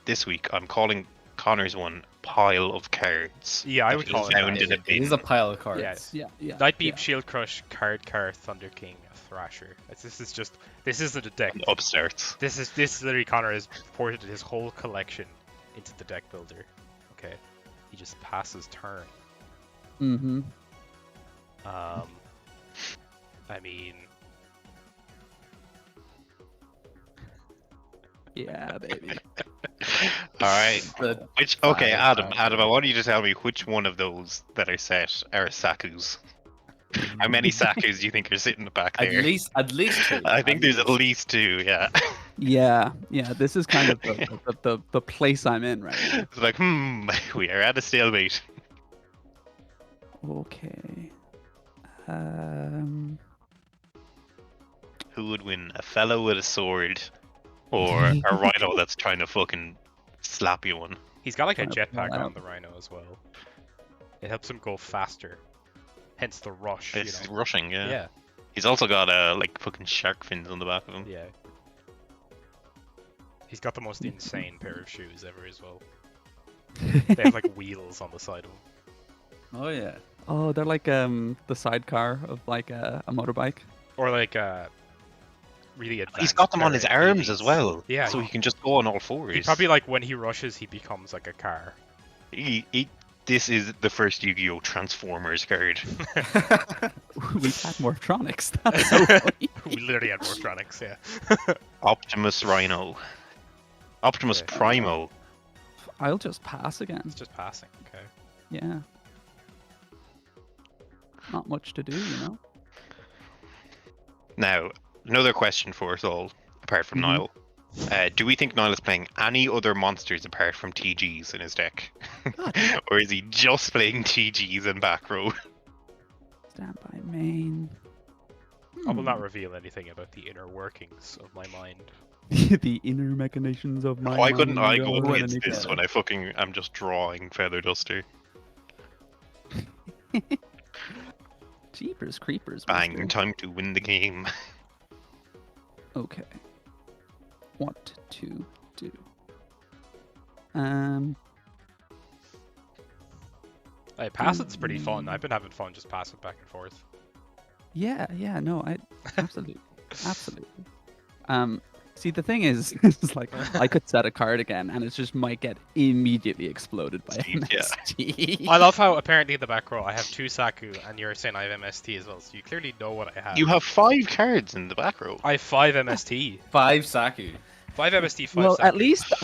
this week, I'm calling Connor's one Pile of Cards. Yeah, I that would he call it found that. in a It bin. is a pile of cards. Yeah. Yeah. Night Beam, yeah. Shield Crush, Card Car, Thunder King, Thrasher. This isn't a deck. Upstairs. This is literally Connor has ported his whole collection into the deck builder. Okay, he just passes turn. Mm-hmm. I mean, Yeah, baby. All right. The Which? Okay, Fire Adam. power. Adam, I want you to tell me which one of those that are set are Sakus. How many Sakus do you think are sitting back at there? least two. I think there's at least 2. Yeah. Yeah. This is kind of the place I'm in right now. It's like, we are at a stalemate. Okay. Who would win, a fellow with a sword, or a rhino that's trying to fucking slap you one? he's got like a Trying to pull jetpack out. on the Rhino as well. It helps him go faster. Hence the rush, you It's know. rushing, yeah. Yeah, He's also got like fucking shark fins on the back of him. yeah. He's got the most insane pair of shoes ever as well. They have like wheels on the side of them. Oh yeah. Oh, they're like the sidecar of like a motorbike. Or like really advanced. He's got them on his pair of arms as ATVs. well. Yeah, So he can just go on all fours. He probably like when he rushes, he becomes like a car. This is the first Yu-Gi-Oh! Transformers card. We've had Morphtronics. That's so funny. We literally had Morphtronics, yeah. Optimus Rhino. Optimus Okay. Primo. I'll just pass again. It's just passing, okay. Yeah. Not much to do, you know. Now, another question for us all, apart from Niall. Do we think Niall is playing any other monsters apart from TGs in his deck? Or is he just playing TGs in back row? Stand by main. I will not reveal anything about the inner workings of my mind. The inner machinations of my Why couldn't I mind go are against anything. this when I fucking am just drawing Feather Duster? Jeepers creepers. Bang, mister. time to win the game. Okay. What to do? Passing's pretty fun. I've been having fun just passing back and forth. Yeah, no, absolutely, absolutely. See, the thing is, it's like I could set a card again, and it just might get immediately exploded by Steve, yeah. MST. I love how apparently in the back row I have 2 Saku, and you're saying I have MST as well, so you clearly know what I have. You have 5 cards in the back row. I have 5 MST. 5 Saku. 5 MST, 5 Well, Saku.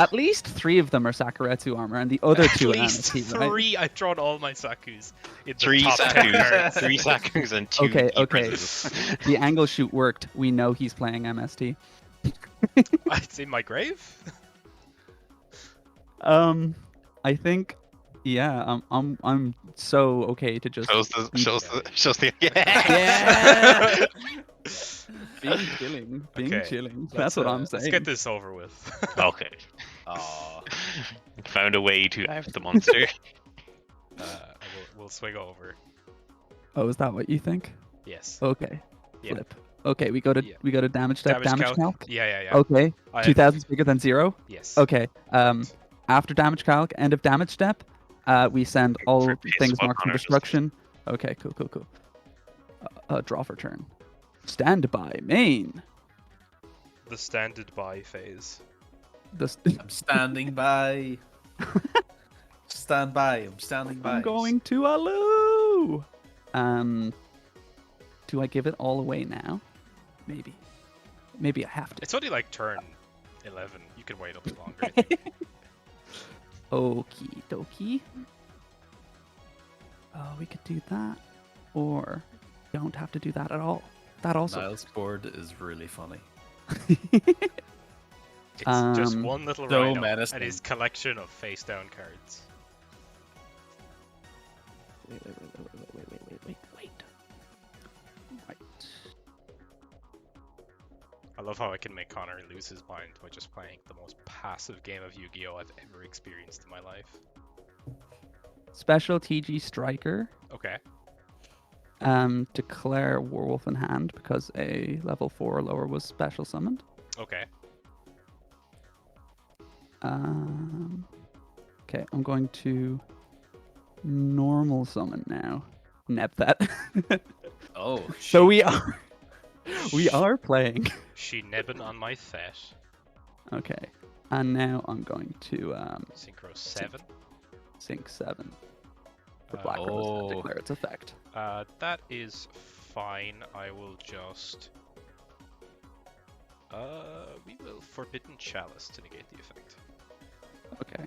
at least 3 of them are Sakuretsu armor, and the other 2 At are least MST, right? 3. I've drawn all my Sakus in the 3 top 10 Sakus. cards. 3 Sakus and 2 Okay. Keepers. The angle shoot worked. We know he's playing MST. It's in my grave? I think, yeah, I'm so okay to just Shows the yeah. Being chilling, Okay, chilling. Let's, That's what I'm Let's saying. get this over with. Okay. Oh. Found a way to have the monster. We'll swing over. Oh, is that what you think? Yes. Okay. Yeah. Flip. Okay, we go to Yeah. damage step, damage calc. Yeah. Okay. I have- 2000 is bigger than 0. Yes. Okay. After damage calc, end of damage step, we send all For piss things what marked for Connor just destruction. Okay, cool. Draw for turn. Stand by main. The standard by phase. I'm standing by. Stand by. I'm standing by. I'm going to Alu. Do I give it all away now? Maybe I have to. It's only like turn 11. You can wait a bit longer. I think. Okie dokie. Oh, we could do that, or don't have to do that at all. That also. Niall's board is really funny. It's just one little so rhino menacing. and his collection of face down cards. Wait. Right. I love how I can make Connor lose his mind by just playing the most passive game of Yu-Gi-Oh! I've ever experienced in my life. Special TG Striker. Okay. Declare Werewolf in hand because a level 4 or lower was special summoned. Okay. Okay, I'm going to normal summon now. Nep that. Oh. So we are playing. She nebbing on my set. Okay, and now I'm going to Synchro 7. sync 7 for Uh, Black Rose oh. and declare its effect. That is fine. I will just... we will Forbidden Chalice to negate the effect. Okay,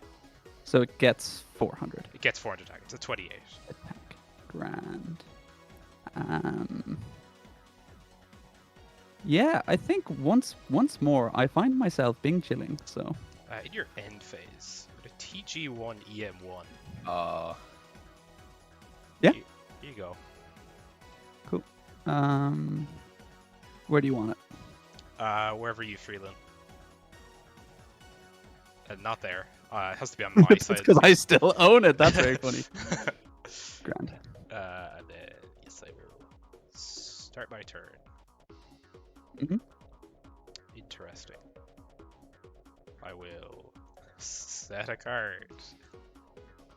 so it gets 400 It gets 400 attack. It's a 28. attack. Grand. Yeah, I think once more I find myself being chilling. So In your end phase, with a TG1 EM1. Yeah. Here you go. where do you want it? Wherever you freeland. Not there. It has to be on my It's side. because I still own it. That's very funny. Grand. And then, Yes, I will start my turn. Mhm. Interesting. I will set a card.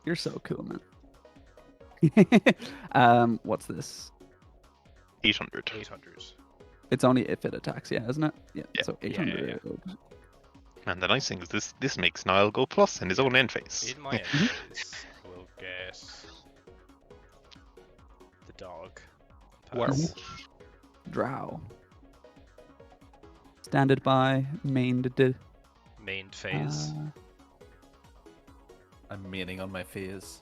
You're so cool, man. What's this? 800. 800. It's only if it attacks, yeah, isn't it? Yeah. Yeah. So Yeah, yeah, 800. And the nice thing is this makes Niall go plus in his own end phase. In my end phase, I will get the dog. Pass. Drow. Standard by mained. Main phase. I'm maining on my phase.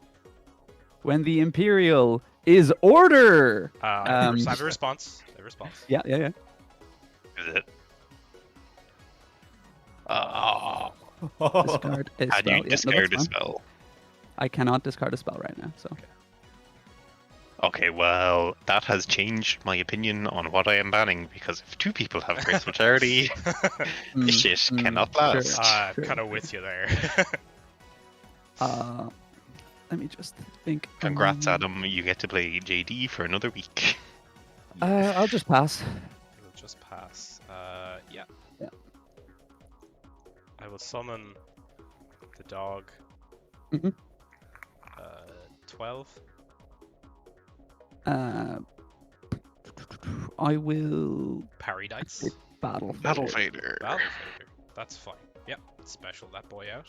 When the Imperial is order. I have a response. I have a response. Yeah. Is it? Discard a Had spell. you Yeah, no, discard a that's fine. spell? I cannot discard a spell right now, so. Okay, well, that has changed my opinion on what I am banning, because if two people have graceful charity, this shit cannot last. Sure. I'm Sure. kind of with you there. Let me just think. a Congrats, moment. Adam, you get to play JD for another week. I'll just pass. We'll just pass. Yeah. Yeah. I will summon the dog. Mhm. 12. I will Parry dice. battle. Battle Fader. Battle Fader. That's fine. Yep. Special that boy out.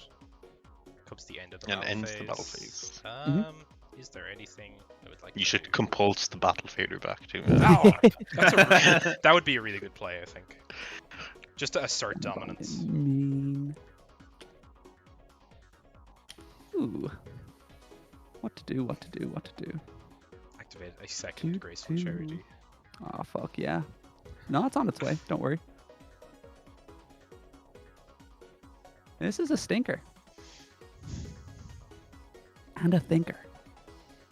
Comes the end of the And battle ends phase. the battle phase. Is there anything I would like You to should do? compulse the Battle Fader back to Oh, that would be a really good play, I think. Just to assert dominance. Mean. Ooh. What to do? Activate a second Do, graceful do. charity. Oh, fuck yeah. No, it's on its way. Don't worry. This is a stinker. And a thinker.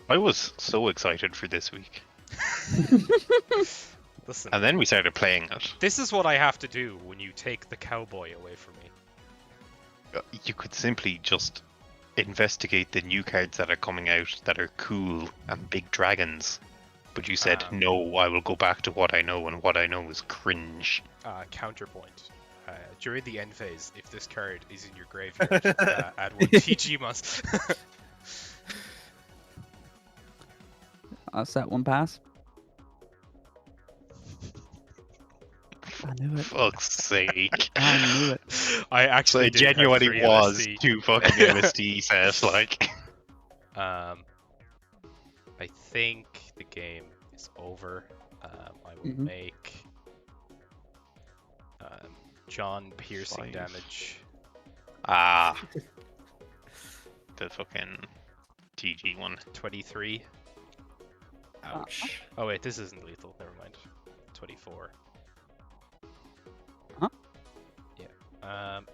I was so excited for this week. Listen, And then we started playing it. this is what I have to do when you take the cowboy away from me. You could simply just investigate the new cards that are coming out that are cool and big dragons. But you said, no, I will go back to what I know, and what I know is cringe. Counterpoint. During the end phase, if this card is in your graveyard, add 1 TG must. I'll set one pass. I knew it. Fuck's sake. I knew it. I So actually it did have genuinely 3 was LSD. 2 fucking LSD sets, like. I think the game is over. I will Mhm. make John piercing 5. damage. Ah. The fucking TG one. 23. Ouch. Oh wait, this isn't lethal. Never mind. 24. Huh? Yeah.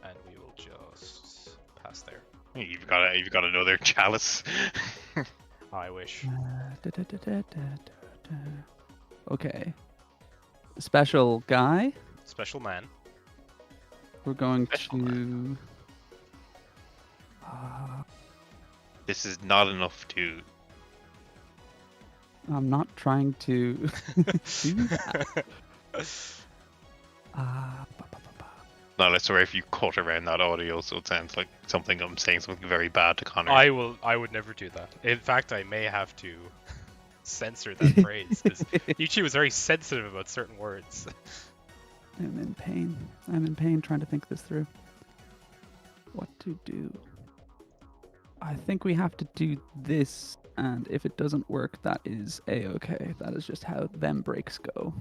And we will just pass there. You've got another chalice. I wish. Okay. Special guy. Special man. We're going Special to. This is not enough to. I'm not trying to do that. No, let's swear if you cut around that audio, so it sounds like I'm saying something very bad to Connor. I would never do that. In fact, I may have to censor that phrase because Yuchi was very sensitive about certain words. I'm in pain. I'm in pain trying to think this through. What to do? I think we have to do this, and if it doesn't work, that is a-okay. That is just how them breaks go.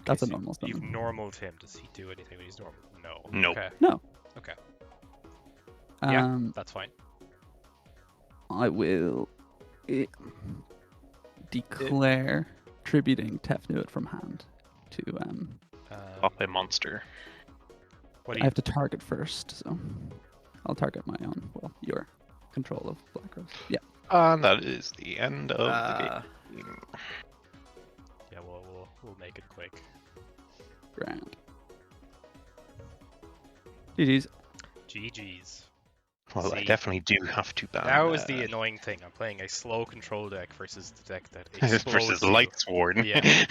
That's a so normal You've summon. normaled him. Does he do anything when he's normal? No. No. Okay. No. Okay. Yeah, Um, that's fine. I will declare tributing Tefnuit from hand to Pop a monster. What do I you? have to target first, so I'll target my own. Well, your control of Black Rose. Yeah. And that is the end of the game. Yeah, we'll make it quick. Grand. GG's. GG's. Well, I See, definitely do have to ban. Now is the annoying thing. I'm playing a slow control deck versus the deck that explodes versus you. Lightsworn. Yeah.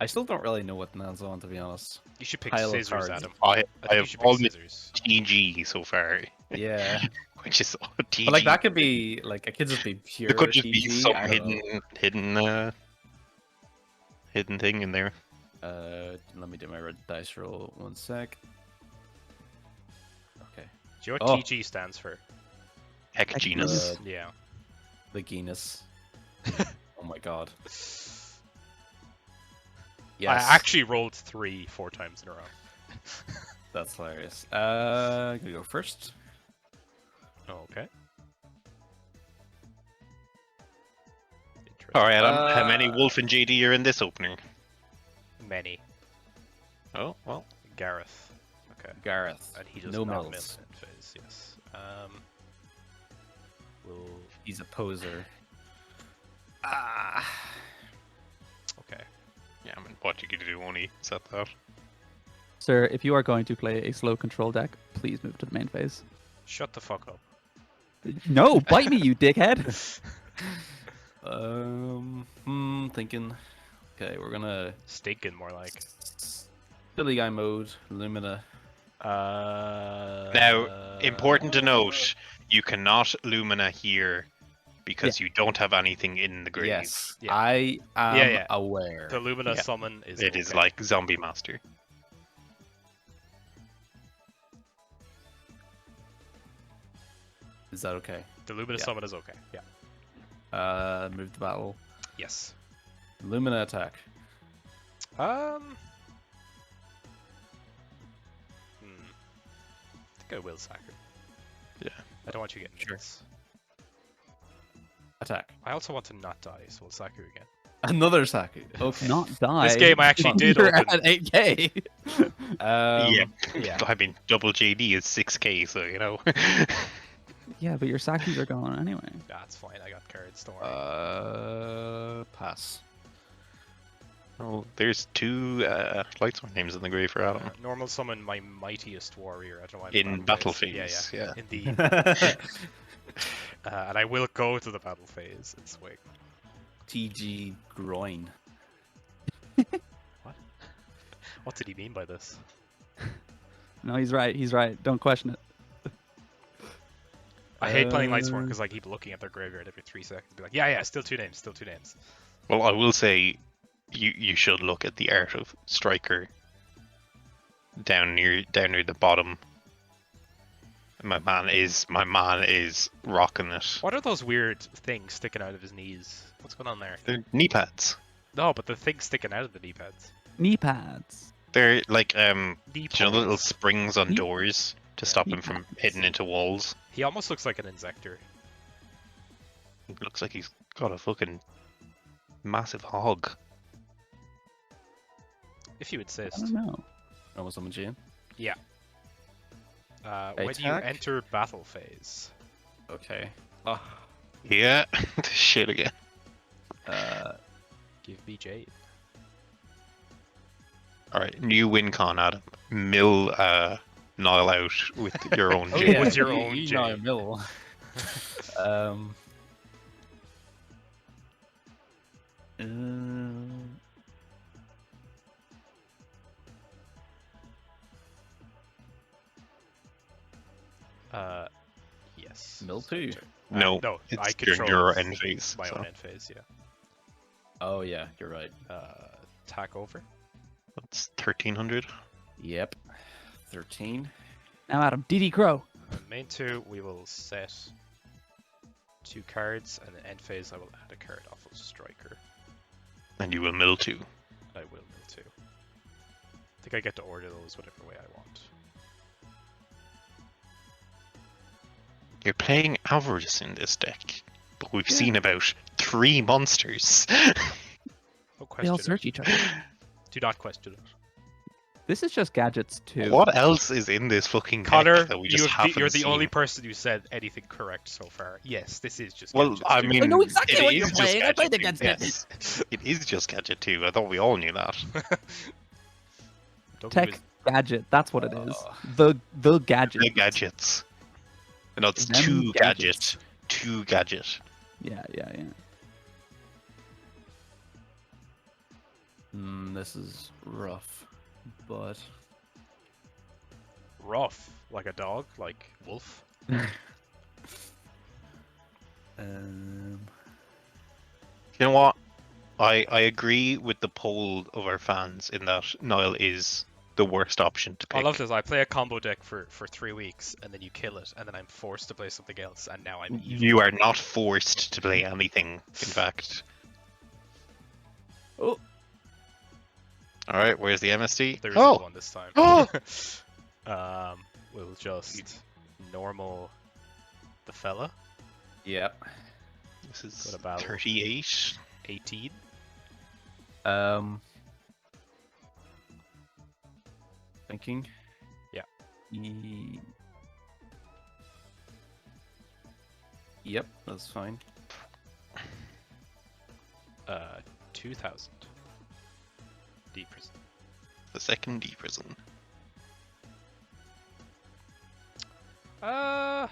I still don't really know what Nan's on, to be honest. You should pick Pile of scissors, cards. Adam. I I think you have should pick all the scissors. TG so far, Yeah. which is all TG. But like that could be like it could just be pure There could just TG. be some I don't know. hidden thing in there. Let me do my red dice roll. 1 sec. Okay. Do you know Oh. what TG stands for? Heck, genus. Yeah. The genus. Oh my god. Yes. I actually rolled 3 4 times in a row. That's hilarious. Gonna go first. Okay. All right, Adam. How Uh, many Wolf and JD are in this opening? Many. Oh well. Gareth. Okay. Gareth. And he does No not mill mills. in phase, yes. We'll... He's a poser. Okay. Yeah, I mean, what you could do only set that. Sir, if you are going to play a slow control deck, please move to the main phase. Shut the fuck up. No, bite me, you dickhead! Thinking. Okay, we're gonna Stinking, more like. Billy Guy mode, Lumina. Now, important to note, you cannot Lumina here because you don't have anything in the grave. Yes, Yeah. I am Yeah. aware. The Lumina Yeah. summon is It is okay. like Zombie Master. Is that okay? The Lumina Yeah. summon is okay. Yeah. Move the battle. Yes. Lumina attack. I think I will sack her. Yeah. I don't want you getting Sure. this. Attack. I also want to not die, so we'll sack her again. Another Saku. Okay. Not die. This game I actually did You're open. at 8k. Yeah. Yeah. I mean, double JD is 6k, so you know. Yeah, but your Sakis are gone anyway. That's fine. I got cards. Don't worry. Pass. Oh, there's 2 Lightsworn names in the grave for Adam. Normal summon my mightiest warrior. I don't know why. In battle Yeah, phase, yeah. yeah. In the and I will go to the battle phase and swing. TG groin. What did he mean by this? No, he's right. He's right. Don't question it. I hate playing Lightsworn because I keep looking at their graveyard every 3 seconds. Be like, yeah, still 2 names, still 2 names. Well, I will say, you should look at the art of Striker down near the bottom. My man is rocking it. What are those weird things sticking out of his knees? What's going on there? They're knee pads. No, but the things sticking out of the knee pads. Knee pads. They're like Knee you know, the little poles. springs on Knee- doors to Yeah. stop Knee him from pads. hitting into walls. He almost looks like an Insector. It looks like he's got a fucking massive hog. If you I insist. don't know. Almost summon Jane. When you Attack? enter battle phase, Okay. Oh. Yeah, shit again. give me Jade. All right, new win con, Adam. Mill Nile out with your own Oh, Jade. yeah. With your own you know Jane. Mill. Yes. Mill 2. No, No, I it's control your end phase. my so. own end phase, yeah. Oh yeah, you're right. Attack over. That's 1300. Yep. 13. Now, Adam, DD Crow. On main 2, we will set 2 cards, and in end phase, I will add a card off of Striker. And you will mill 2. I will mill 2. I think I get to order those whatever way I want. You're playing Avarice in this deck, but we've Yeah. seen about 3 monsters. Don't They all question search it. each other. Do not question it. This is just gadgets too. What else is in this fucking deck Connor, that we just haven't you're the seen? only person who said anything correct so far. Yes, this is just Well, gadgets I too. mean, I know exactly it what is you're just playing. I played Gadget 2, against it. yes. It is just Gadget 2. I thought we all knew that. Don't Tech give gadget. That's what it is. Oh. The gadget. The gadgets. No, it's Them two gadgets. gadget. Two gadget. Yeah. This is rough, but Rough, like a dog, like wolf. um, You know what? I agree with the poll of our fans in that Nile is the worst option to pick. I love this. I play a combo deck for 3 weeks, and then you kill it, and then I'm forced to play something else, and now I'm evil. You are not forced to play anything, in fact. Oh. Alright, where's the MSD? There isn't one this time. Oh! We'll just normal the fella. Yep. This is Got about 38. 18. Thinking. Yeah. Yep, that's fine. 2,000. Deep prison. The second D prison. Yeah,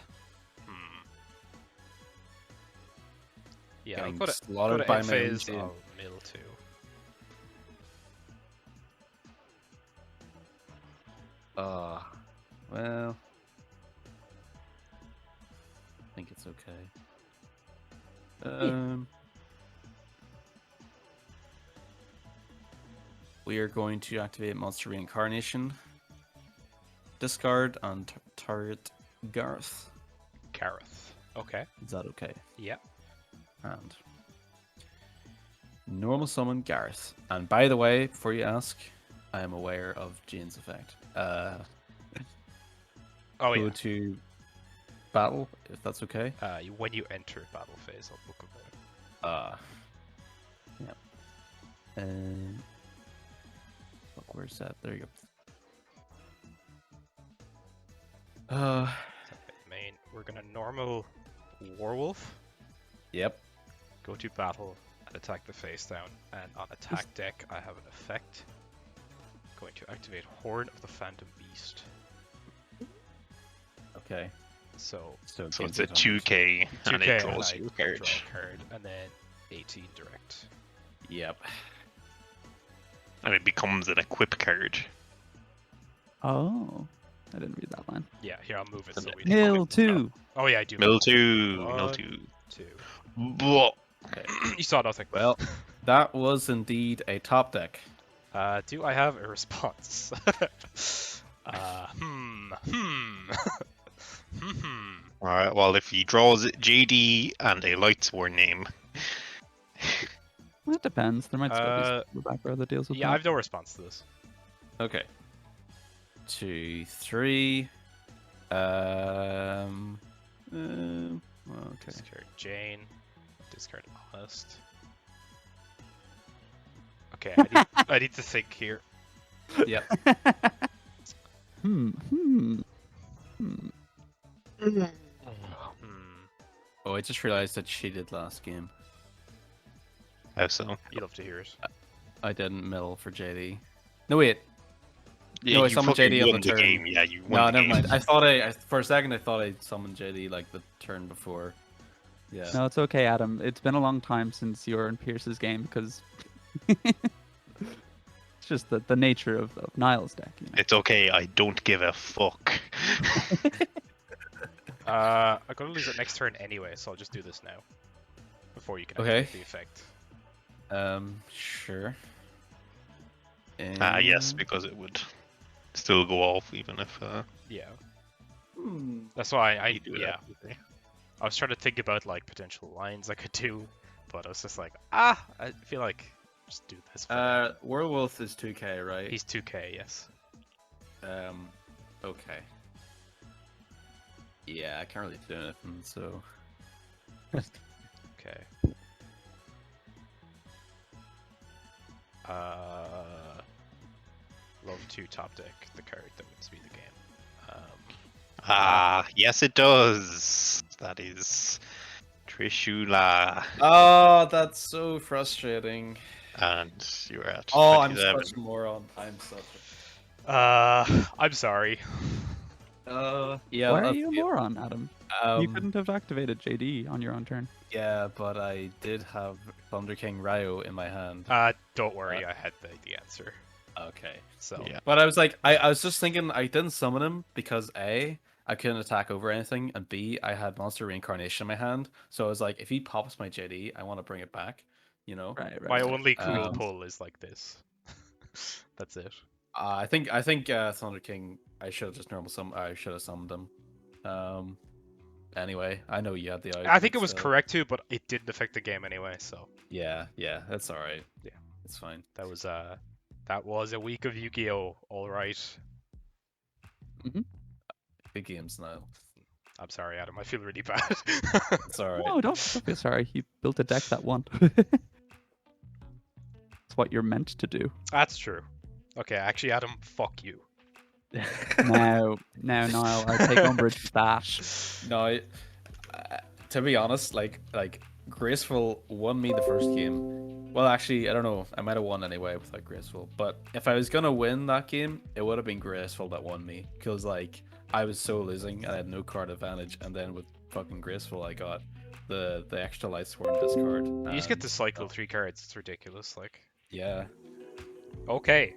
I'll Getting go to slaughtered by end my phase. own I'll mill 2. Well, I think it's okay. We are going to activate Monster Reincarnation. Discard on target Garth. Gareth. Okay. Is that okay? Yep. And normal summon Gareth. And by the way, before you ask, I am aware of Jane's effect. Oh Go yeah. to battle, if that's okay. When you enter battle phase, I'll book about it. Yep. And fuck, where's that? There you go. Main. We're gonna normal Warwolf. Yep. Go to battle and attack the face down. And on attack deck, I have an effect. Going to activate Horn of the Phantom Beast. Okay. So So gains it's a advantage. 2k, and 2k it draws and you I a card. draw a card, and then 18 direct. Yep. And it becomes an equip card. Oh, I didn't read that line. Yeah, here I'll move it And so then we. Mill 2. Oh yeah, I do. Mill 2. Mill One, 2. 2. Blah. You saw nothing. Well, that was indeed a top deck. Do I have a response? Hmm. Alright, well, if he draws JD and a Lightsworn name, Well, it depends. There might still be some background that deals with Yeah, I that. have no response to this. Okay. 2, 3. Okay. Discard Jane. Discard Honest. Okay, I need to think here. Yep. Hmm. Hmm. Oh, I just realized I cheated last game. how so? You love to hear it. I didn't mill for JD. No, wait. Yeah, No, I you summoned fucking JD on won the turn. game. Yeah, you won No, the never game. mind. I thought for a second I thought I summoned JD like the turn before. Yeah. No, it's okay, Adam. It's been a long time since you're in Pierce's game because it's just the nature of Niall's deck. You know? It's okay, I don't give a fuck. I'm gonna lose it next turn anyway, so I'll just do this now. Before you can Okay. activate the effect. Sure. Yes, because it would still go off even if Yeah. Hmm. That's why you do it. yeah. I was trying to think about like potential lines I could do, but I was just like, I feel like just do this. For now. Werewolf is 2k, right? He's 2k, yes. Okay. Yeah, I can't really do anything, so. Okay. Love 2 top deck, the card that wins me the game. Yes it does. That is Trishula. Oh, that's so frustrating. And you're at Oh, I'm 27. such a moron. I'm such I'm sorry. Yeah. Why are you a moron, Adam? You Um, couldn't have activated JD on your own turn. yeah, but I did have Thunder King Ryo in my hand. Don't worry, I had the answer. Okay. So Yeah. But I was like, I was just thinking I didn't summon him because A, I couldn't attack over anything, and B, I had Monster Reincarnation in my hand. So I was like, if he pops my JD, I want to bring it back, you know? Right, my right. only cool Um, pull is like this. That's it. I think Thunder King, I should have just I should have summoned him. Anyway, I know you had the I argument, think it was so- correct too, but it didn't affect the game anyway. So Yeah, that's all right. Yeah. It's fine. that was a week of Yu-Gi-Oh! All right. Big games now. I'm sorry, Adam. I feel really bad. It's all right. No, don't feel sorry. You built a deck that won. It's what you're meant to do. That's true. Okay, actually, Adam, fuck you. Now, Niall, I take umbrage with that. No, to be honest, like Graceful won me the first game. Well, actually, I don't know. I might have won anyway without Graceful. But if I was gonna win that game, it would have been Graceful that won me, because like I was so losing and I had no card advantage, and then with fucking Graceful, I got the extra light sworn discard. You just get and- to cycle 3 cards. It's ridiculous. Like, Yeah. okay.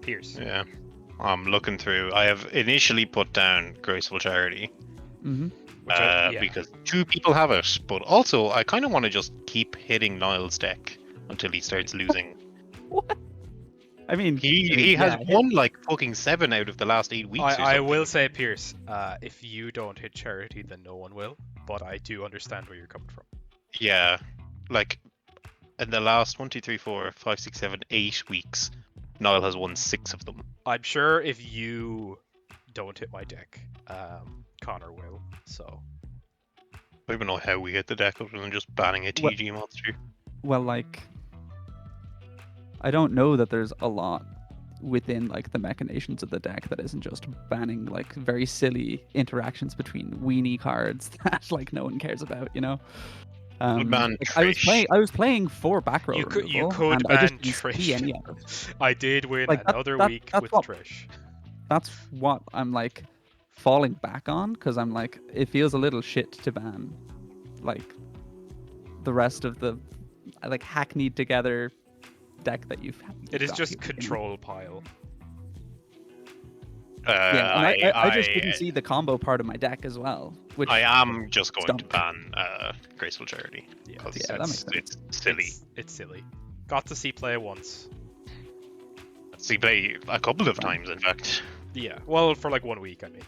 Pierce. Yeah. I'm looking through. I have initially put down Graceful Charity Mm-hmm. Which because 2 people have it, but also I kind of want to just keep hitting Niall's deck until he starts losing. What? I mean, He has yeah, won like fucking 7 out of the last 8 weeks. or I something. will say, Pierce, if you don't hit charity, then no one will. But I do understand where you're coming from. Yeah, like in the last 1, 2, 3, 4, 5, 6, 7, 8 weeks, Niall has won 6 of them. I'm sure if you don't hit my deck, Connor will. So I don't even know how we hit the deck other than just banning a Well- TG monster. well, like, I don't know that there's a lot within like the machinations of the deck that isn't just banning like very silly interactions between weenie cards that like no one cares about, you know. ban Like, Trish. I was playing for back row you removal, could and I ban just didn't see Trish. any of it. I did win Like, another that's week with what- Trish. That's what I'm like falling back on, because I'm like, it feels a little shit to ban like the rest of the like hackneyed together deck that you've It is got just here, you know? control pile. Yeah, and I just didn't see the combo part of my deck as well, which I am just going to stunk. ban Graceful Charity. Yeah, 'cause Yeah, that makes it's silly. It's silly. Got to see play once. See, play a couple of times, in fact. Yeah, well, for like 1 week, I mean.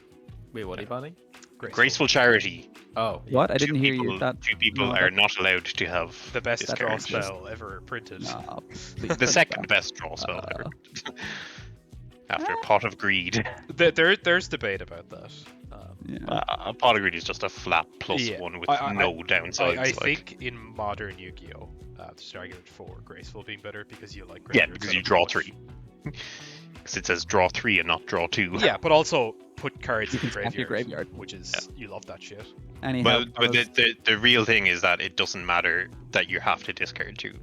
Wait, what are you banning? Graceful Charity. Oh, What? I didn't Two hear people, you. That 2 people no, are that- not allowed to have The best this draw card. spell ever printed. Nah, The second best draw spell ever. After Pot of Greed. There's debate about that. yeah. Pot of Greed is just a flat Yeah, +1 with I- no downsides. I like. think in modern Yu-Gi-Oh, there's an argument for Graceful being better because you like Yeah, graveyard because you setup draw so much. 3. Because it says draw 3 and not draw 2. Yeah, but also put cards You in can the tap your graveyard, graveyard. which is you love that shit. Anyhow, But the real thing is that it doesn't matter that you have to discard 2.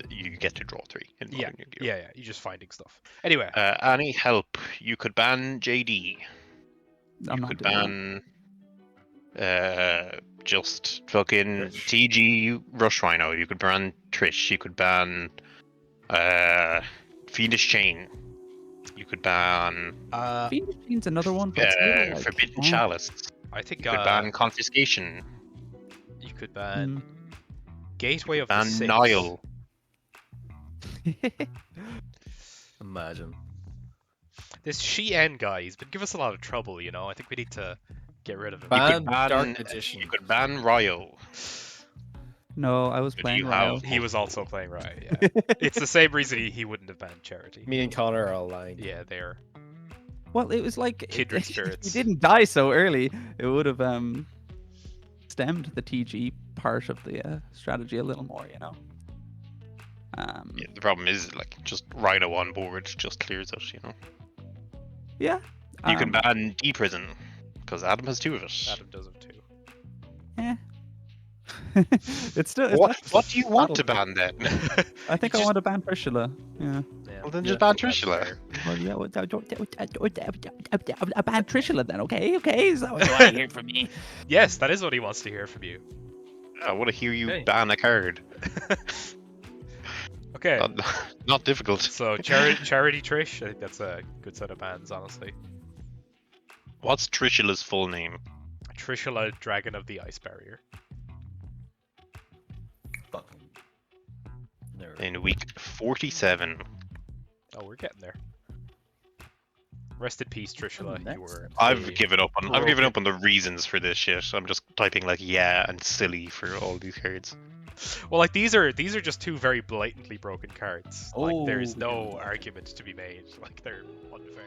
You get to draw 3 in Yeah, modern Yu-Gi-Oh. yeah, you're just finding stuff. Anyway, Any help? You could ban JD. I'm You not could doing ban just fucking TG Rush Rhino. You could ban Trish. You could ban Fiendish Chain. You could ban that. Fiendish Chain's another one. But it's a little, like, Forbidden eh. Chalice. I think You could ban Confiscation. you could ban Mm. Gateway of the Ban Six. Nile. imagine. This Shien guy, he's been giving us a lot of trouble, you know. I think we need to get rid of him. Ban ban- Dark Magician. You could ban Ryo. No, I was But playing you Ryo. have- He was also playing Riot, yeah. It's the same reason he wouldn't have banned Charity. Me and Connor are aligned. Yeah, they're Well, it was like Kindred if spirits. he didn't die so early, it would have stemmed the TG part of the strategy a little more, you know. Yeah, the problem is like just Rhino on board just clears it, you know. Yeah. You can ban D Prison because Adam has 2 of it. Adam does have 2. Eh. It's still. What do you want to ban then? I think I just- want to ban Priscilla. Yeah. Yeah. Well, then Yeah, just ban That's Trishula. fair. Well, yeah, a bad Trishula then, okay? Okay, is that what you want to hear from me? Yes, that is what he wants to hear from you. I want to hear you Okay. ban a card. Okay, Not difficult. so Charity Trish, I think that's a good set of bans, honestly. What's Trishula's full name? Trishula, Dragon of the Ice Barrier. Fucking nerd. In week 47. Oh, we're getting there. Rest in peace, Trishula. You next. were. I've a- given up on. I've broken- given up on the reasons for this shit. I'm just typing like yeah and silly for all these cards. Well, like these are just two very blatantly broken cards. Like there's Oh, no yeah. argument to be made. Like they're unfair.